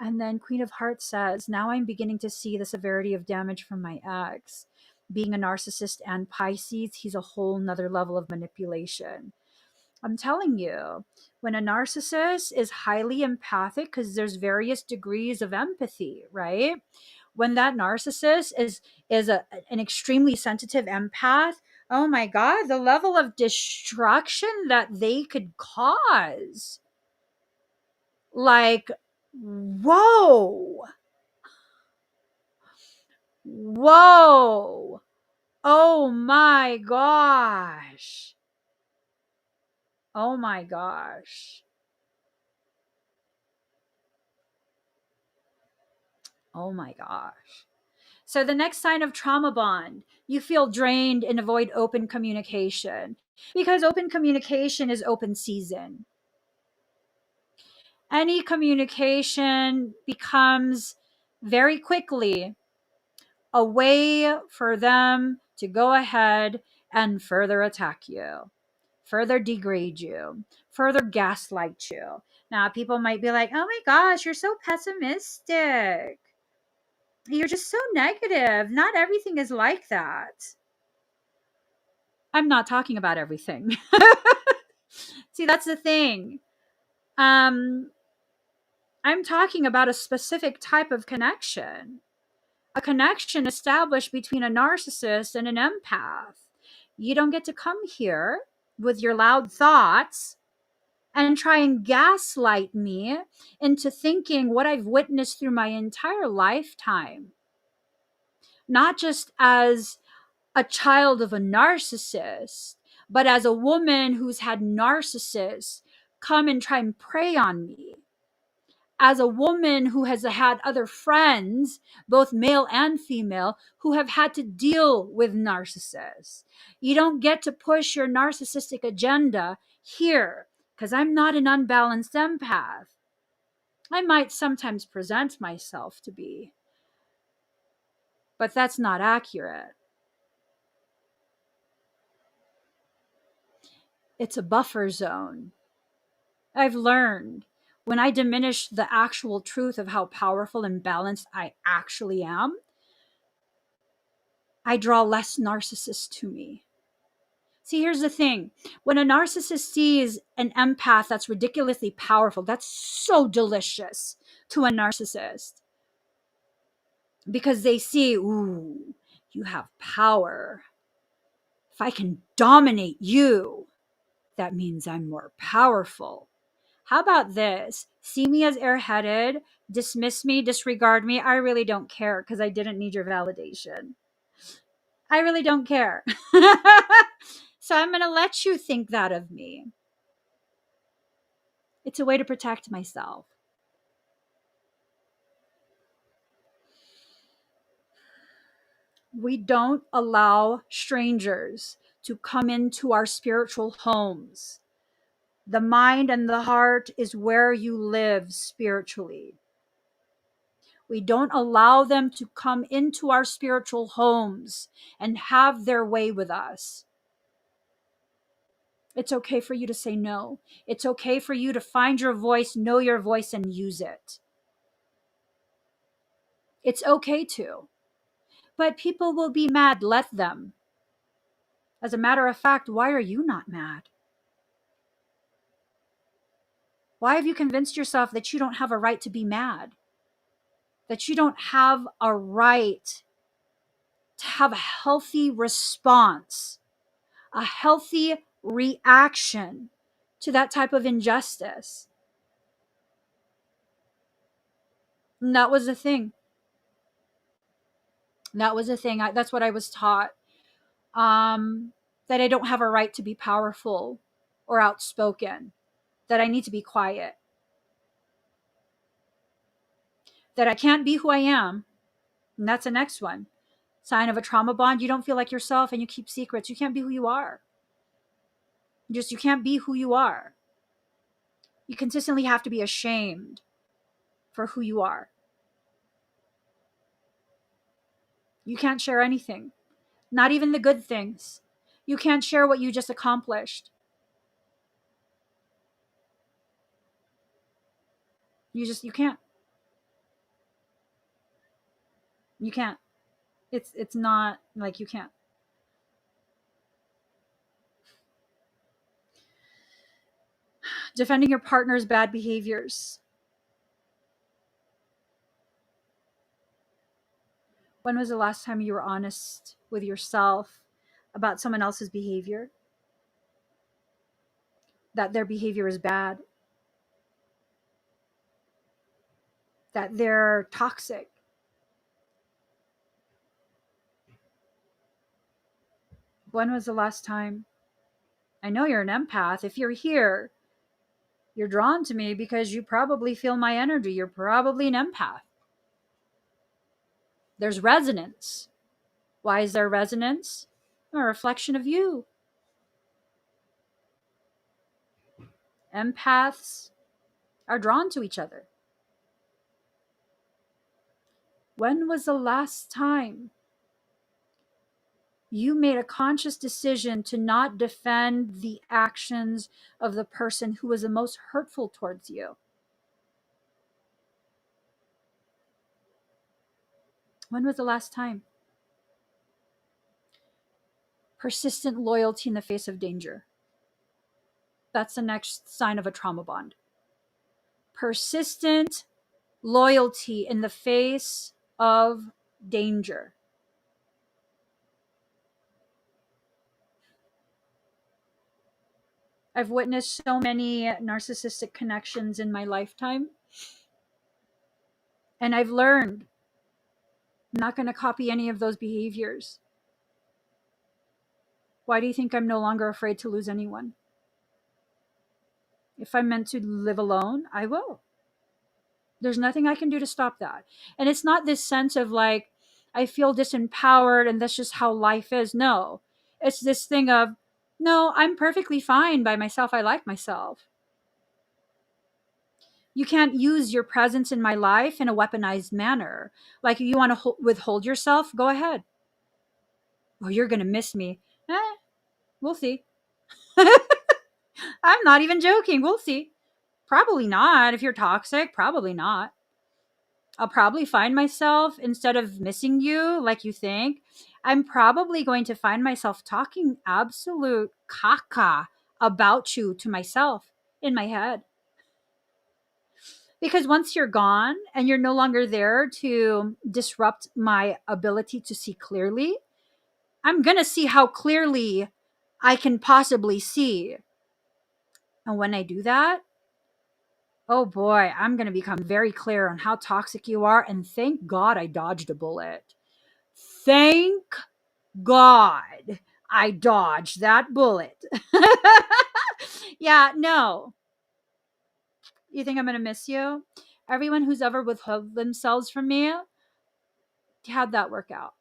And then Queen of Hearts says, now I'm beginning to see the severity of damage from my ex. Being a narcissist and Pisces, he's a whole nother level of manipulation. I'm telling you, when a narcissist is highly empathic, because there's various degrees of empathy, right? When that narcissist is an extremely sensitive empath, oh my God, the level of destruction that they could cause. Like, whoa. Whoa. Oh my gosh. Oh my gosh. Oh my gosh. So the next sign of trauma bond, you feel drained and avoid open communication because open communication is open season. Any communication becomes very quickly a way for them to go ahead and further attack you, further degrade you, further gaslight you. Now, people might be like, oh my gosh, you're so pessimistic. You're just so negative. Not everything is like that. I'm not talking about everything. See, that's the thing. Um, I'm talking about a specific type of connection, a connection established between a narcissist and an empath. You don't get to come here with your loud thoughts and try and gaslight me into thinking what I've witnessed through my entire lifetime, not just as a child of a narcissist, but as a woman who's had narcissists come and try and prey on me, as a woman who has had other friends, both male and female, who have had to deal with narcissists. You don't get to push your narcissistic agenda here because I'm not an unbalanced empath. I might sometimes present myself to be, but that's not accurate. It's a buffer zone. I've learned when I diminish the actual truth of how powerful and balanced I actually am, I draw less narcissists to me. See, here's the thing. When a narcissist sees an empath that's ridiculously powerful, that's so delicious to a narcissist because they see, ooh, you have power. If I can dominate you, that means I'm more powerful. How about this? See me as airheaded, dismiss me, disregard me. I really don't care because I didn't need your validation. I really don't care. So I'm going to let you think that of me. It's a way to protect myself. We don't allow strangers to come into our spiritual homes. The mind and the heart is where you live spiritually. We don't allow them to come into our spiritual homes and have their way with us. It's okay for you to say no. It's okay for you to find your voice, know your voice, and use it. It's okay to. But people will be mad. Let them. As a matter of fact, why are you not mad? Why have you convinced yourself that you don't have a right to be mad? That you don't have a right to have a healthy response, a healthy reaction to that type of injustice? And that was the thing. That was the thing. That's what I was taught. That I don't have a right to be powerful or outspoken. That I need to be quiet. That I can't be who I am. And that's the next one. Sign of a trauma bond. You don't feel like yourself and you keep secrets. You can't be who you are. You can't be who you are. You consistently have to be ashamed for who you are. You can't share anything, not even the good things. You can't share what you just accomplished. You can't. You can't. It's not like you can't. Defending your partner's bad behaviors. When was the last time you were honest with yourself about someone else's behavior? That their behavior is bad, that they're toxic. When was the last time? I know you're an empath. If you're here, you're drawn to me because you probably feel my energy. You're probably an empath. There's resonance. Why is there resonance? A reflection of you. Empaths are drawn to each other. When was the last time you made a conscious decision to not defend the actions of the person who was the most hurtful towards you? When was the last time? Persistent loyalty in the face of danger. That's the next sign of a trauma bond. Persistent loyalty in the face of danger. I've witnessed so many narcissistic connections in my lifetime. And I've learned I'm not going to copy any of those behaviors. Why do you think I'm no longer afraid to lose anyone? If I'm meant to live alone, I will. There's nothing I can do to stop that. And it's not this sense of like, I feel disempowered and that's just how life is. No, it's this thing of, no, I'm perfectly fine by myself. I like myself. You can't use your presence in my life in a weaponized manner. Like, if you want to withhold yourself, go ahead. Oh, you're going to miss me. We'll see. I'm not even joking. We'll see. Probably not. If you're toxic, probably not. I'll probably find myself, instead of missing you like you think, I'm probably going to find myself talking absolute caca about you to myself in my head. Because once you're gone and you're no longer there to disrupt my ability to see clearly, I'm going to see how clearly I can possibly see. And when I do that, oh boy, I'm going to become very clear on how toxic you are. And thank God I dodged a bullet. Thank God I dodged that bullet. Yeah, no. You think I'm going to miss you? Everyone who's ever withheld themselves from me, how'd that work out?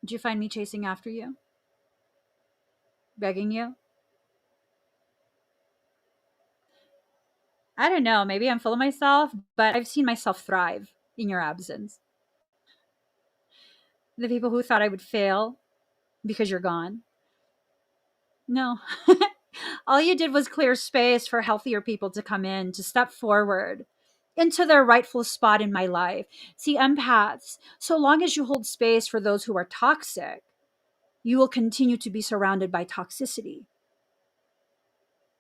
Did you find me chasing after you? Begging you? I don't know. Maybe I'm full of myself, but I've seen myself thrive in your absence. The people who thought I would fail because you're gone. No. All you did was clear space for healthier people to come in, to step forward into their rightful spot in my life. See, empaths, so long as you hold space for those who are toxic, you will continue to be surrounded by toxicity.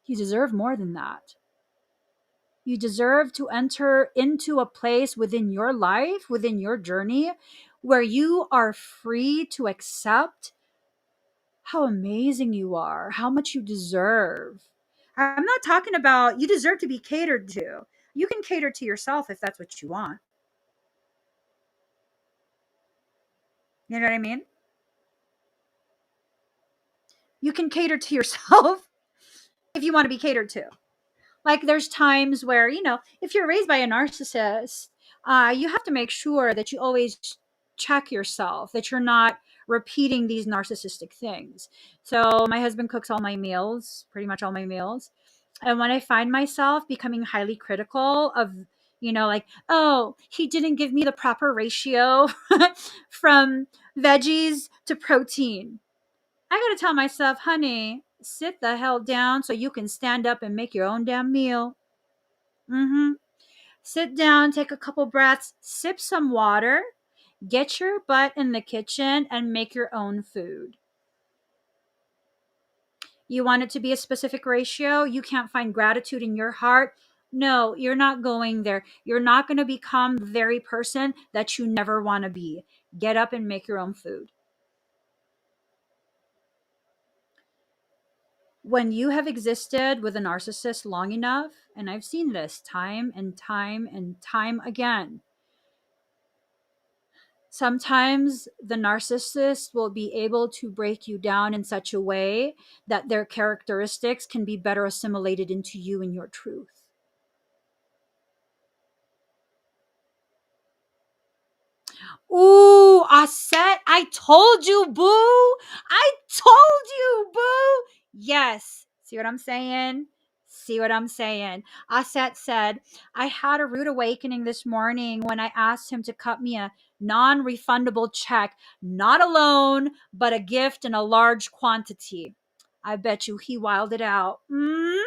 You deserve more than that. You deserve to enter into a place within your life, within your journey, where you are free to accept how amazing you are, how much you deserve. I'm not talking about you deserve to be catered to. You can cater to yourself if that's what you want. You know what I mean? You can cater to yourself if you want to be catered to. Like, there's times where, if you're raised by a narcissist, you have to make sure that you always check yourself, that you're not repeating these narcissistic things. So my husband cooks all my meals, pretty much all my meals. And when I find myself becoming highly critical of, like, oh, he didn't give me the proper ratio from veggies to protein, I got to tell myself, honey, sit the hell down so you can stand up and make your own damn meal. Mm-hmm. Sit down, take a couple breaths, sip some water, get your butt in the kitchen and make your own food. You want it to be a specific ratio? You can't find gratitude in your heart? No, you're not going there. You're not going to become the very person that you never want to be. Get up and make your own food. When you have existed with a narcissist long enough, and I've seen this time and time and time again, sometimes the narcissist will be able to break you down in such a way that their characteristics can be better assimilated into you and your truth. Ooh, Aset, I told you, boo. I told you, boo. Yes. See what I'm saying? See what I'm saying? Aset said, I had a rude awakening this morning when I asked him to cut me a non refundable check, not a loan, but a gift in a large quantity. I bet you he wilded out. Girl,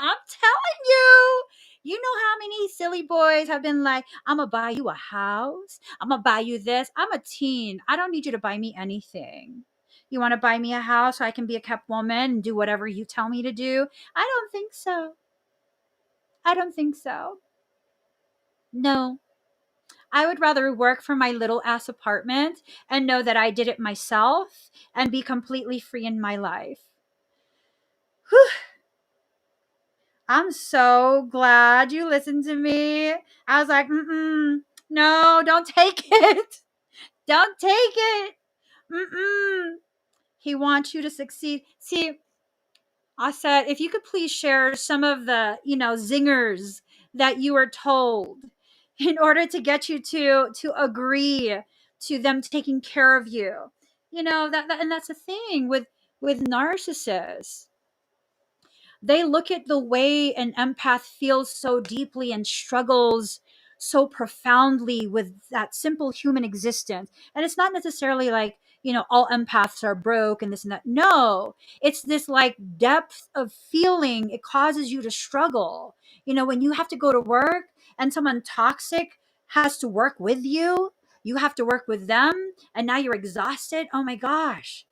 I'm telling you. You know how many silly boys have been like, I'm going to buy you a house. I'm going to buy you this. I'm a teen. I don't need you to buy me anything. You want to buy me a house so I can be a kept woman and do whatever you tell me to do? I don't think so. I don't think so. No. I would rather work for my little ass apartment and know that I did it myself and be completely free in my life. Whew. I'm so glad you listened to me. I was like, no, don't take it. Don't take it. He wants you to succeed. See, I said, if you could please share some of the, zingers that you were told in order to get you to agree to them taking care of you. That and that's the thing with narcissists. They look at the way an empath feels so deeply and struggles so profoundly with that simple human existence. And it's not necessarily like, all empaths are broke and this and that. No, it's this like depth of feeling. It causes you to struggle. When you have to go to work and someone toxic has to work with you, you have to work with them, and now you're exhausted. Oh my gosh.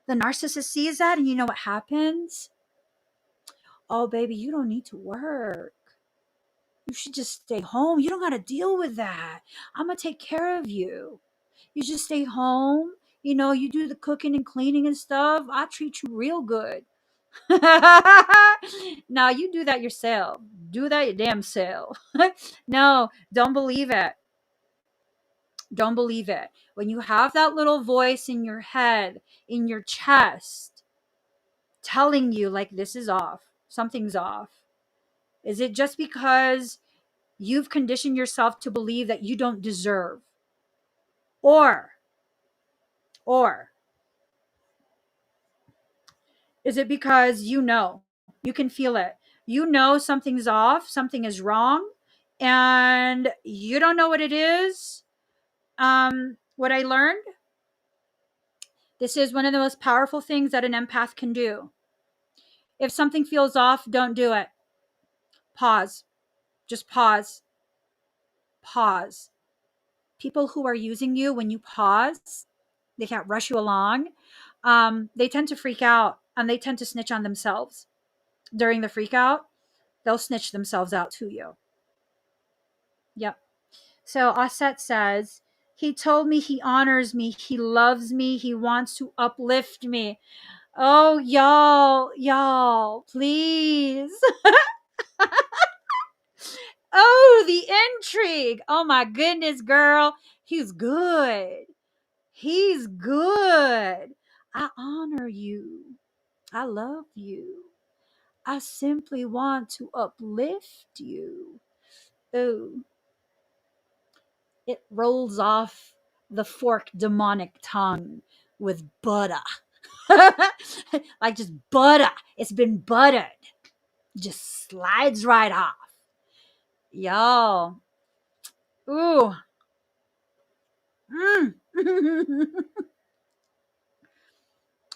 The narcissist sees that, and you know what happens? Oh, baby, you don't need to work. You should just stay home. You don't got to deal with that. I'm going to take care of you. You just stay home. You do the cooking and cleaning and stuff. I treat you real good. No, you do that yourself. Do that your damn self. No, don't believe it. Don't believe it. When you have that little voice in your head, in your chest, telling you like this is off, something's off. Is it just because you've conditioned yourself to believe that you don't deserve? Or is it because you can feel it? Something's off, something is wrong, and you don't know what it is. What I learned, this is one of the most powerful things that an empath can do. If something feels off, don't do it. Pause. Just pause. Pause. People who are using you, when you pause, they can't rush you along. They tend to freak out and they tend to snitch on themselves. During the freak out, they'll snitch themselves out to you. Yep. So Aset says, he told me he honors me, he loves me, he wants to uplift me. Oh, y'all, please. Oh, the intrigue. Oh my goodness, girl. He's good. He's good. I honor you. I love you. I simply want to uplift you. Oh, it rolls off the forked demonic tongue with butter. Like just butter. It's been buttered. Just slides right off. Y'all. Ooh. Mm.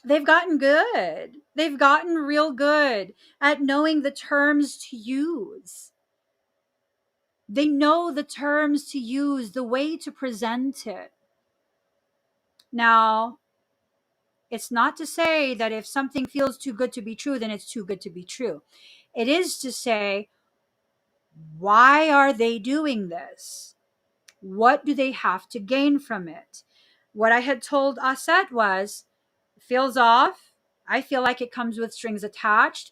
They've gotten good. They've gotten real good at knowing the terms to use. They know the terms to use, the way to present it. Now, it's not to say that if something feels too good to be true, then it's too good to be true. It is to say, why are they doing this? What do they have to gain from it? What I had told Aset was, feels off. I feel like it comes with strings attached.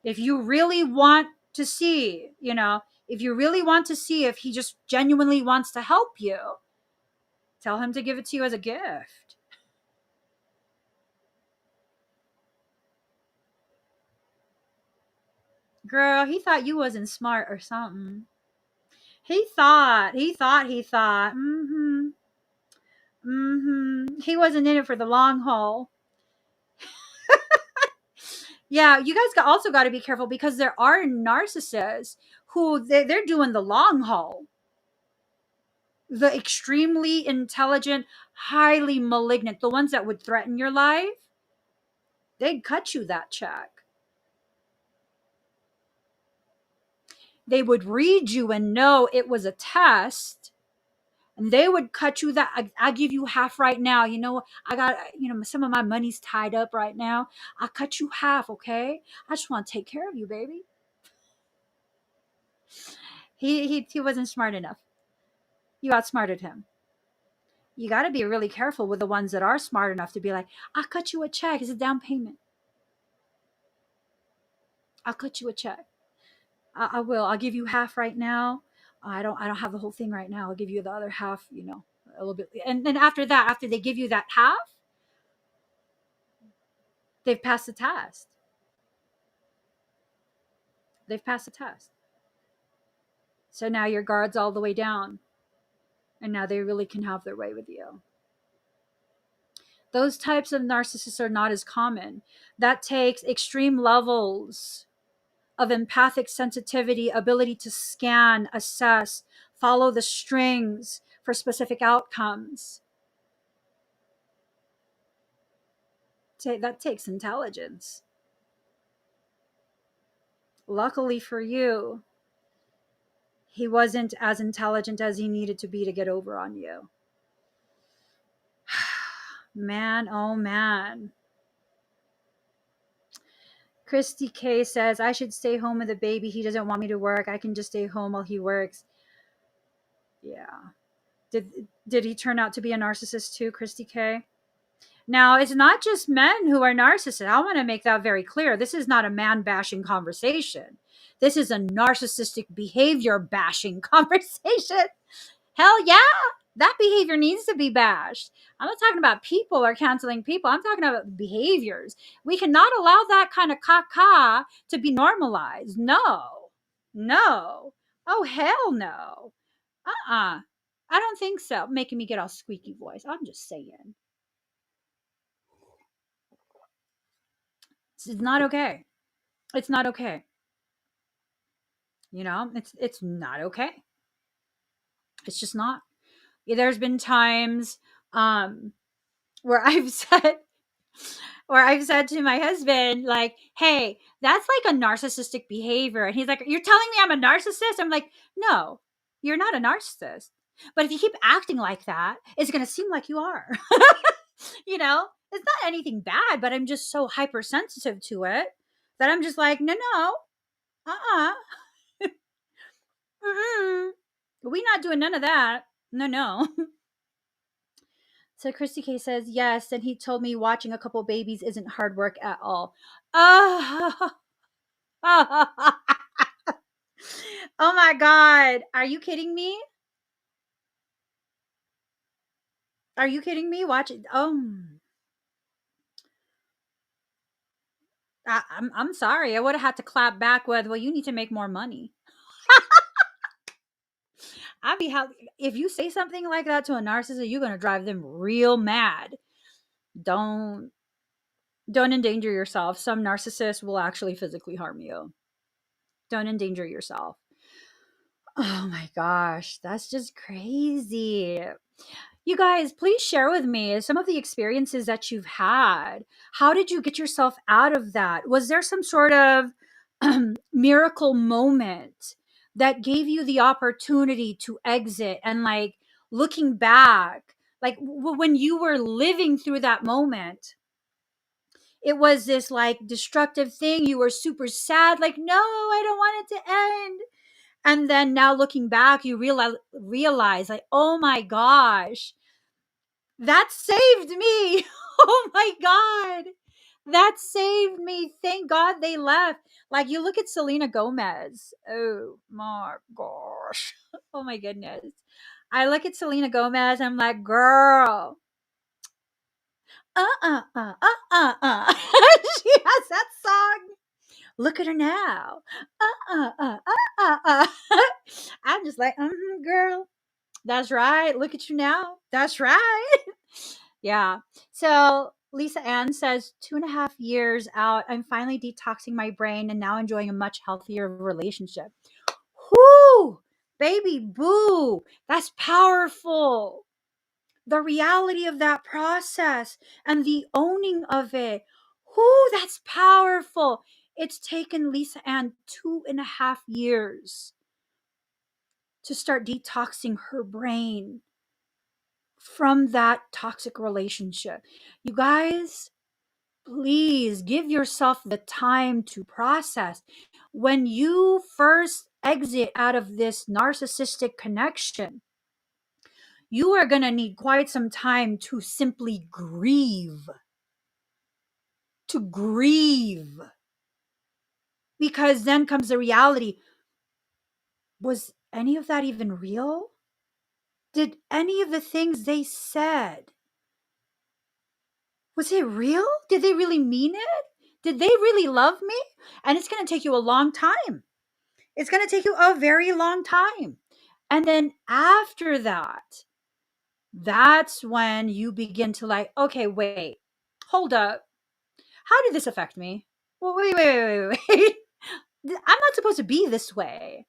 If you really want to see, if you really want to see if he just genuinely wants to help you, tell him to give it to you as a gift. Girl, he thought you wasn't smart or something. He thought. He wasn't in it for the long haul. Yeah, you guys also got to be careful, because there are narcissists who they're doing the long haul. The extremely intelligent, highly malignant, the ones that would threaten your life, they'd cut you that check. They would read you and know it was a test, and they would cut you that. I give you half right now. I got, some of my money's tied up right now. I'll cut you half, okay? I just want to take care of you, baby. He wasn't smart enough. You outsmarted him. You got to be really careful with the ones that are smart enough to be like, I'll cut you a check. It's a down payment. I'll cut you a check. I will. I'll give you half right now. I don't have the whole thing right now. I'll give you the other half, a little bit. And then after that, after they give you that half, they've passed the test. They've passed the test. So now your guard's all the way down. And now they really can have their way with you. Those types of narcissists are not as common. That takes extreme levels of empathic sensitivity, ability to scan, assess, follow the strings for specific outcomes. That takes intelligence. Luckily for you, he wasn't as intelligent as he needed to be to get over on you. Man, oh man. Christy K says, I should stay home with the baby. He doesn't want me to work. I can just stay home while he works. Yeah. Did he turn out to be a narcissist too, Christy K? Now, it's not just men who are narcissists. I want to make that very clear. This is not a man-bashing conversation. This is a narcissistic behavior bashing conversation. Hell yeah, that behavior needs to be bashed. I'm not talking about people or canceling people. I'm talking about behaviors. We cannot allow that kind of caca to be normalized. No. Oh, hell no. I don't think so. Making me get all squeaky voice. I'm just saying. It's not okay. It's not okay. It's not okay. It's just not. There's been times where I've said to my husband, like, hey, that's like a narcissistic behavior. And he's like, you're telling me I'm a narcissist? I'm like, no, you're not a narcissist. But if you keep acting like that, it's going to seem like you are. It's not anything bad, but I'm just so hypersensitive to it that I'm just like, no, we not doing none of that. No. So Christy K says, yes, and he told me watching a couple babies isn't hard work at all. Oh, oh my God. Are you kidding me? Are you kidding me? Watch it. I'm sorry. I would have had to clap back with, well, you need to make more money. If you say something like that to a narcissist, you're going to drive them real mad. Don't endanger yourself. Some narcissists will actually physically harm you. Don't endanger yourself. Oh my gosh, that's just crazy. You guys, please share with me some of the experiences that you've had. How did you get yourself out of that? Was there some sort of miracle moment that gave you the opportunity to exit, and like looking back, like when you were living through that moment, it was this like destructive thing. You were super sad, like, no, I don't want it to end. And then now looking back, you realize like, oh my gosh, that saved me. Oh my God. That saved me. Thank God they left. Like, you look at Selena Gomez. Oh my gosh. Oh my goodness. I look at Selena Gomez. I'm like, girl. She has that song. Look at her now. I'm just like, girl. That's right. Look at you now. That's right. Yeah. So Lisa Ann says 2.5 years out, I'm finally detoxing my brain and now enjoying a much healthier relationship. Whoo, baby boo. That's powerful. The reality of that process and the owning of it. Whoo, that's powerful. It's taken Lisa Ann 2.5 years to start detoxing her brain from that toxic relationship. You guys, please give yourself the time to process. When you first exit out of this narcissistic connection, you are going to need quite some time to simply grieve. To grieve. Because then comes the reality. Was any of that even real? Did any of the things they said, was it real? Did they really mean it? Did they really love me? And it's going to take you a long time. It's going to take you a very long time. And then after that, that's when you begin to like, okay, wait, hold up. How did this affect me? Well, wait. I'm not supposed to be this way.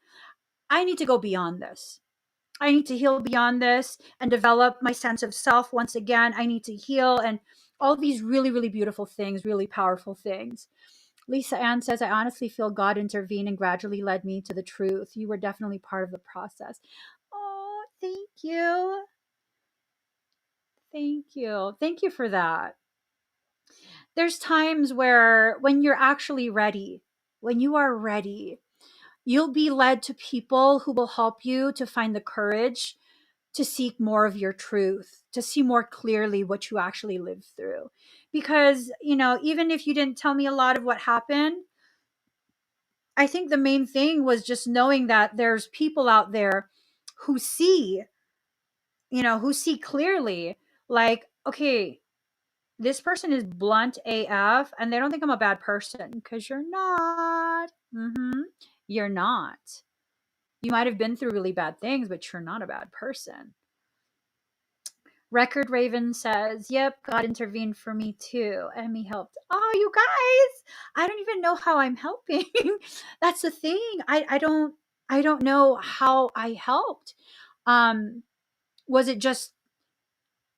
I need to go beyond this. I need to heal beyond this and develop my sense of self once again. I need to heal and all these really, really beautiful things, really powerful things. Lisa Ann says, I honestly feel God intervened and gradually led me to the truth. You were definitely part of the process. Oh, thank you. Thank you. Thank you for that. There's times where when you're actually ready, when you are ready, you'll be led to people who will help you to find the courage to seek more of your truth, to see more clearly what you actually lived through. Because, even if you didn't tell me a lot of what happened, I think the main thing was just knowing that there's people out there who see, who see clearly, like, okay, this person is blunt AF and they don't think I'm a bad person, because you're not. You're not. You might have been through really bad things, but you're not a bad person. Record Raven says, yep, God intervened for me too. Emmie helped. Oh, you guys, I don't even know how I'm helping. That's the thing. I don't know how I helped. Was it just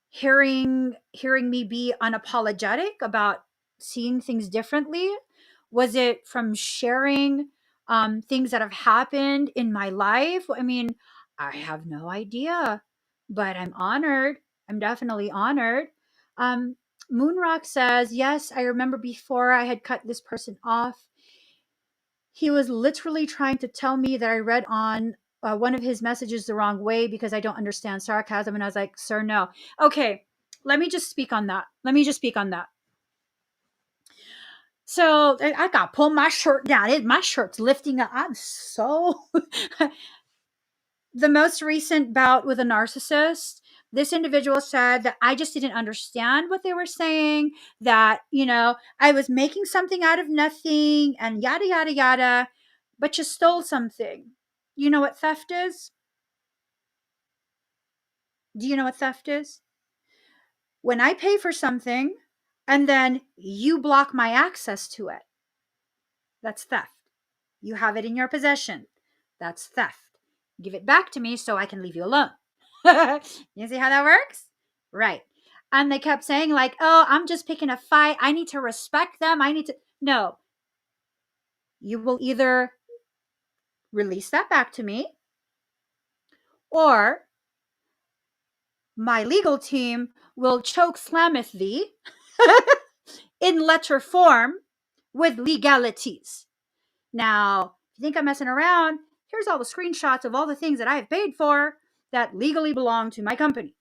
hearing me be unapologetic about seeing things differently? Was it from sharing things that have happened in my life? I mean, I have no idea, but I'm honored. I'm definitely honored. um Moonrock says, yes, I remember before I had cut this person off, he was literally trying to tell me that I read on one of his messages the wrong way because I don't understand sarcasm. And I was like, sir, no. Okay, let me just speak on that. So I got to pull my shirt down. My shirt's lifting up. I'm so. The most recent bout with a narcissist, this individual said that I just didn't understand what they were saying, that, I was making something out of nothing and yada, yada, yada, but you stole something. You know what theft is? Do you know what theft is? When I pay for something and then you block my access to it, that's theft. You have it in your possession. That's theft. Give it back to me so I can leave you alone. You see how that works? Right. And they kept saying, like, oh, I'm just picking a fight. I need to respect them. No. You will either release that back to me, or my legal team will choke slammeth thee in letter form with legalities. Now, if you think I'm messing around, here's all the screenshots of all the things that I've paid for that legally belong to my company.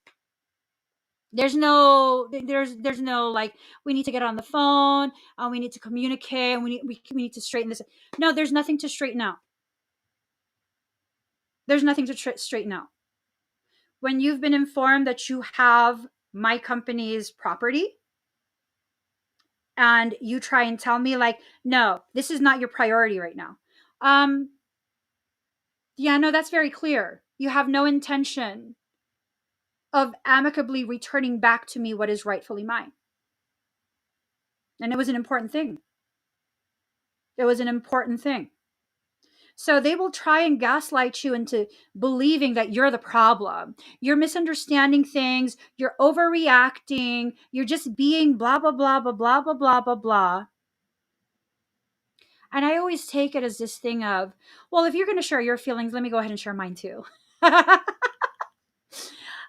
There's no like, we need to get on the phone, we need to communicate, and we need to straighten this. No, there's nothing to straighten out. There's nothing to straighten out. When you've been informed that you have my company's property, and you try and tell me like, no, this is not your priority right now. Yeah, no, that's very clear. You have no intention of amicably returning back to me what is rightfully mine. And it was an important thing. It was an important thing. So they will try and gaslight you into believing that you're the problem. You're misunderstanding things. You're overreacting. You're just being blah, blah, blah, blah, blah, blah, blah, blah, blah. And I always take it as this thing of, well, if you're going to share your feelings, let me go ahead and share mine too.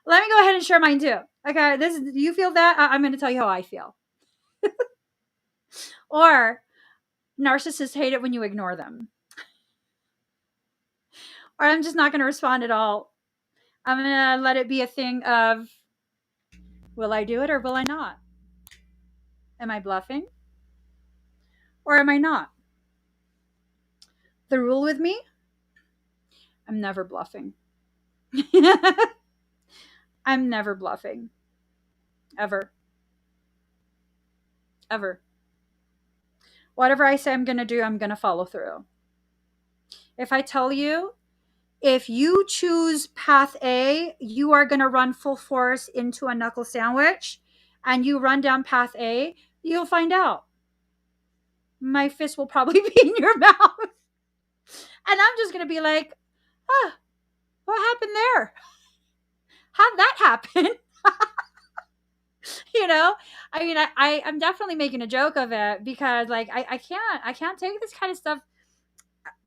Let me go ahead and share mine too. Okay, you feel that? I'm going to tell you how I feel. Or narcissists hate it when you ignore them. Or I'm just not going to respond at all. I'm going to let it be a thing of, will I do it or will I not? Am I bluffing? Or am I not? The rule with me, I'm never bluffing. I'm never bluffing. Ever. Ever. Whatever I say I'm going to do, I'm going to follow through. If I tell you, if you choose path A, you are going to run full force into a knuckle sandwich, and you run down path A, you'll find out. My fist will probably be in your mouth. And I'm just going to be like, what happened there? How'd that happen? You know, I mean, I'm definitely making a joke of it because like, I can't take this kind of stuff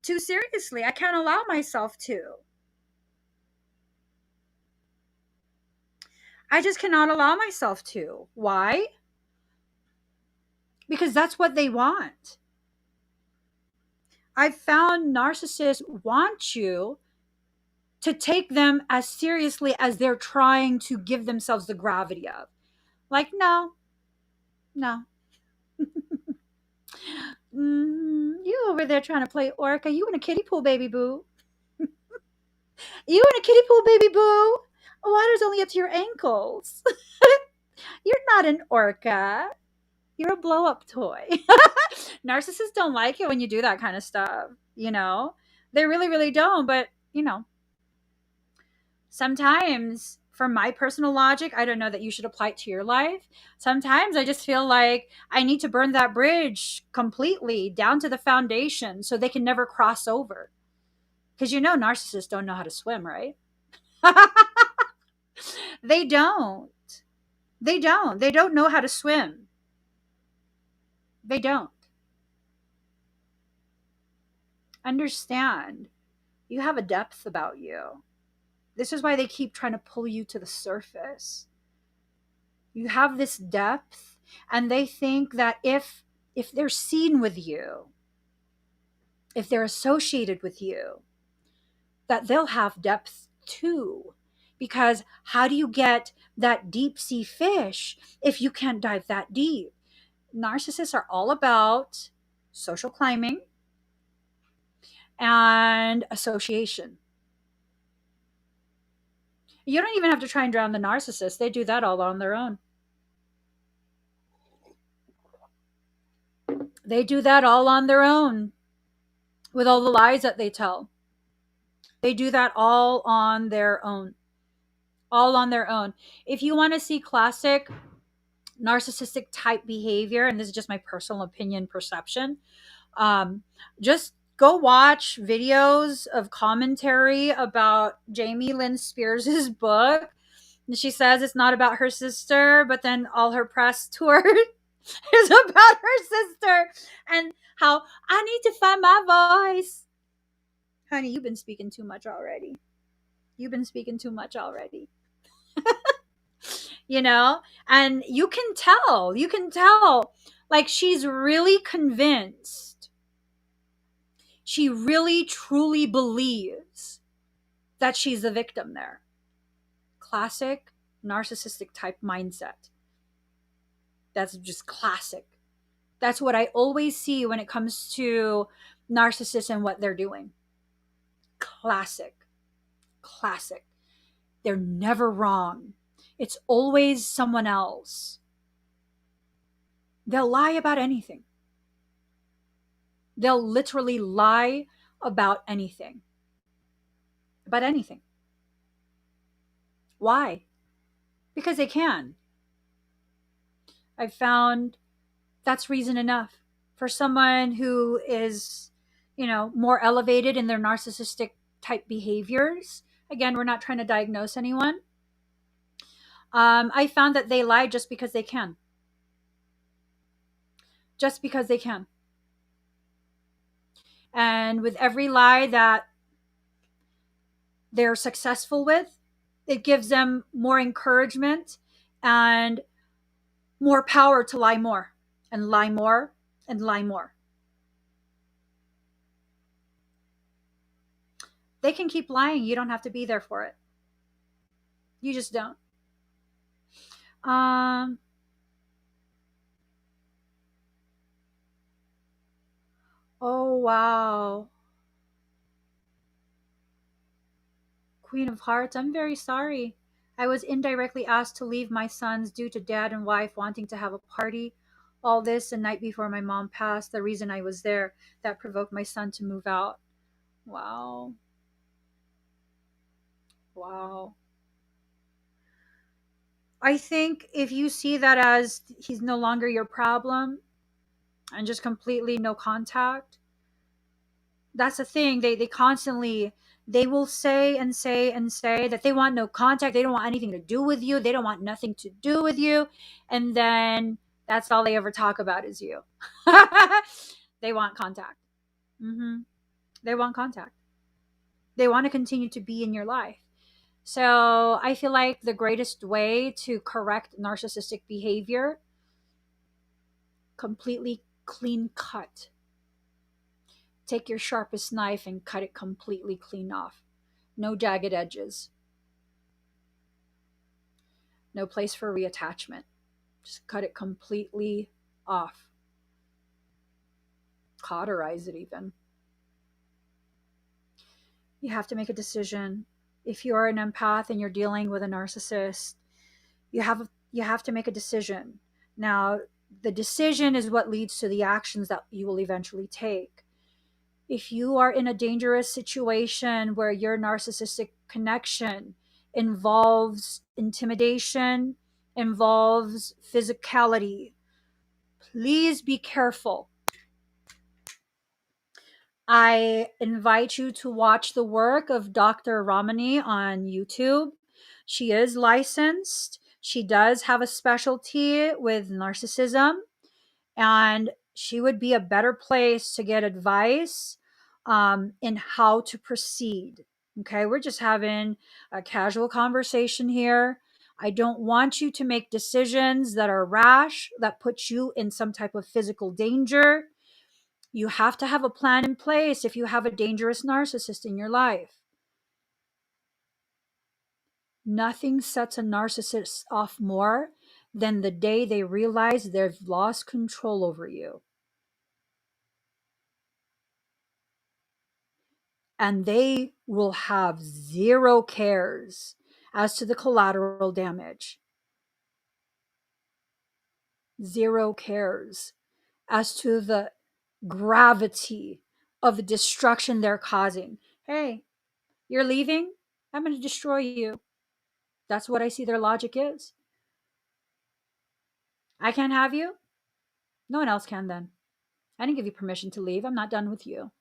too seriously. I can't allow myself to. I just cannot allow myself to. Why? Because that's what they want. I've found narcissists want you to take them as seriously as they're trying to give themselves the gravity of. Like, no. You over there trying to play orca. You in a kiddie pool, baby boo. You in a kiddie pool, baby boo. Water's only up to your ankles. You're not an orca. You're a blow up toy. Narcissists don't like it when you do that kind of stuff, you know? They really, really don't. But, you know, sometimes for my personal logic, I don't know that you should apply it to your life. Sometimes I just feel like I need to burn that bridge completely down to the foundation so they can never cross over. Because you know narcissists don't know how to swim, right? They don't. They don't. They don't know how to swim. They don't. Understand. You have a depth about you. This is why they keep trying to pull you to the surface. You have this depth, and they think that if they're seen with you, if they're associated with you, that they'll have depth too. Because how do you get that deep sea fish if you can't dive that deep? Narcissists are all about social climbing and association. You don't even have to try and drown the narcissist. They do that all on their own. They do that all on their own with all the lies that they tell. They do that all on their own. All on their own. If you want to see classic narcissistic type behavior, and this is just my personal opinion, perception, just go watch videos of commentary about Jamie Lynn Spears' book. And she says it's not about her sister, but then all her press tour is about her sister and how I need to find my voice. Honey, you've been speaking too much already. You've been speaking too much already. You know? And you can tell, like she's really convinced. She really truly believes that she's the victim there. Classic narcissistic type mindset. That's just classic. That's what I always see when it comes to narcissists and what they're doing. Classic. Classic. They're never wrong. It's always someone else. They'll lie about anything. They'll literally lie about anything. About anything. Why? Because they can. I've found that's reason enough for someone who is, more elevated in their narcissistic type behaviors. Again, we're not trying to diagnose anyone. I found that they lie just because they can. Just because they can. And with every lie that they're successful with, it gives them more encouragement and more power to lie more and lie more and lie more. They can keep lying. You don't have to be there for it. You just don't. Um, oh, wow. Queen of Hearts, I'm very sorry. I was indirectly asked to leave my sons due to dad and wife wanting to have a party. All this the night before my mom passed. The reason I was there, that provoked my son to move out. Wow. Wow. I think if you see that as he's no longer your problem and just completely no contact, that's the thing. They constantly, they will say and say and say that they want no contact. They don't want anything to do with you. They don't want nothing to do with you. And then that's all they ever talk about is you. They want contact. hmm They want contact. They want to continue to be in your life. So I feel like the greatest way to correct narcissistic behavior, completely clean cut. Take your sharpest knife and cut it completely clean off. No jagged edges. No place for reattachment. Just cut it completely off. Cauterize it even. You have to make a decision. If you're an empath and you're dealing with a narcissist, you have to make a decision. Now, the decision is what leads to the actions that you will eventually take. If you are in a dangerous situation where your narcissistic connection involves intimidation, involves physicality, please be careful. I invite you to watch the work of Dr. Ramani on YouTube. She is licensed. She does have a specialty with narcissism, and she would be a better place to get advice in how to proceed. Okay, we're just having a casual conversation here. I don't want you to make decisions that are rash, that put you in some type of physical danger. You have to have a plan in place if you have a dangerous narcissist in your life. Nothing sets a narcissist off more than the day they realize they've lost control over you. And they will have zero cares as to the collateral damage. Zero cares as to the gravity of the destruction they're causing. Hey, you're leaving? I'm going to destroy you. That's what I see their logic is. I can't have you? No one else can then. I didn't give you permission to leave. I'm not done with you.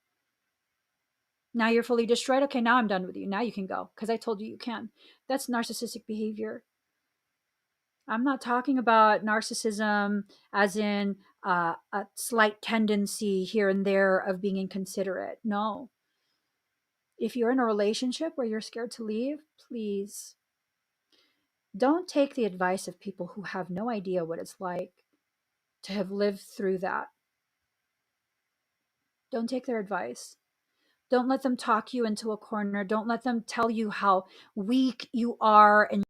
Now you're fully destroyed. Okay, now I'm done with you. Now you can go because I told you you can. That's narcissistic behavior. I'm not talking about narcissism as in a slight tendency here and there of being inconsiderate. No. If you're in a relationship where you're scared to leave, please don't take the advice of people who have no idea what it's like to have lived through that. Don't take their advice. Don't let them talk you into a corner. Don't let them tell you how weak you are and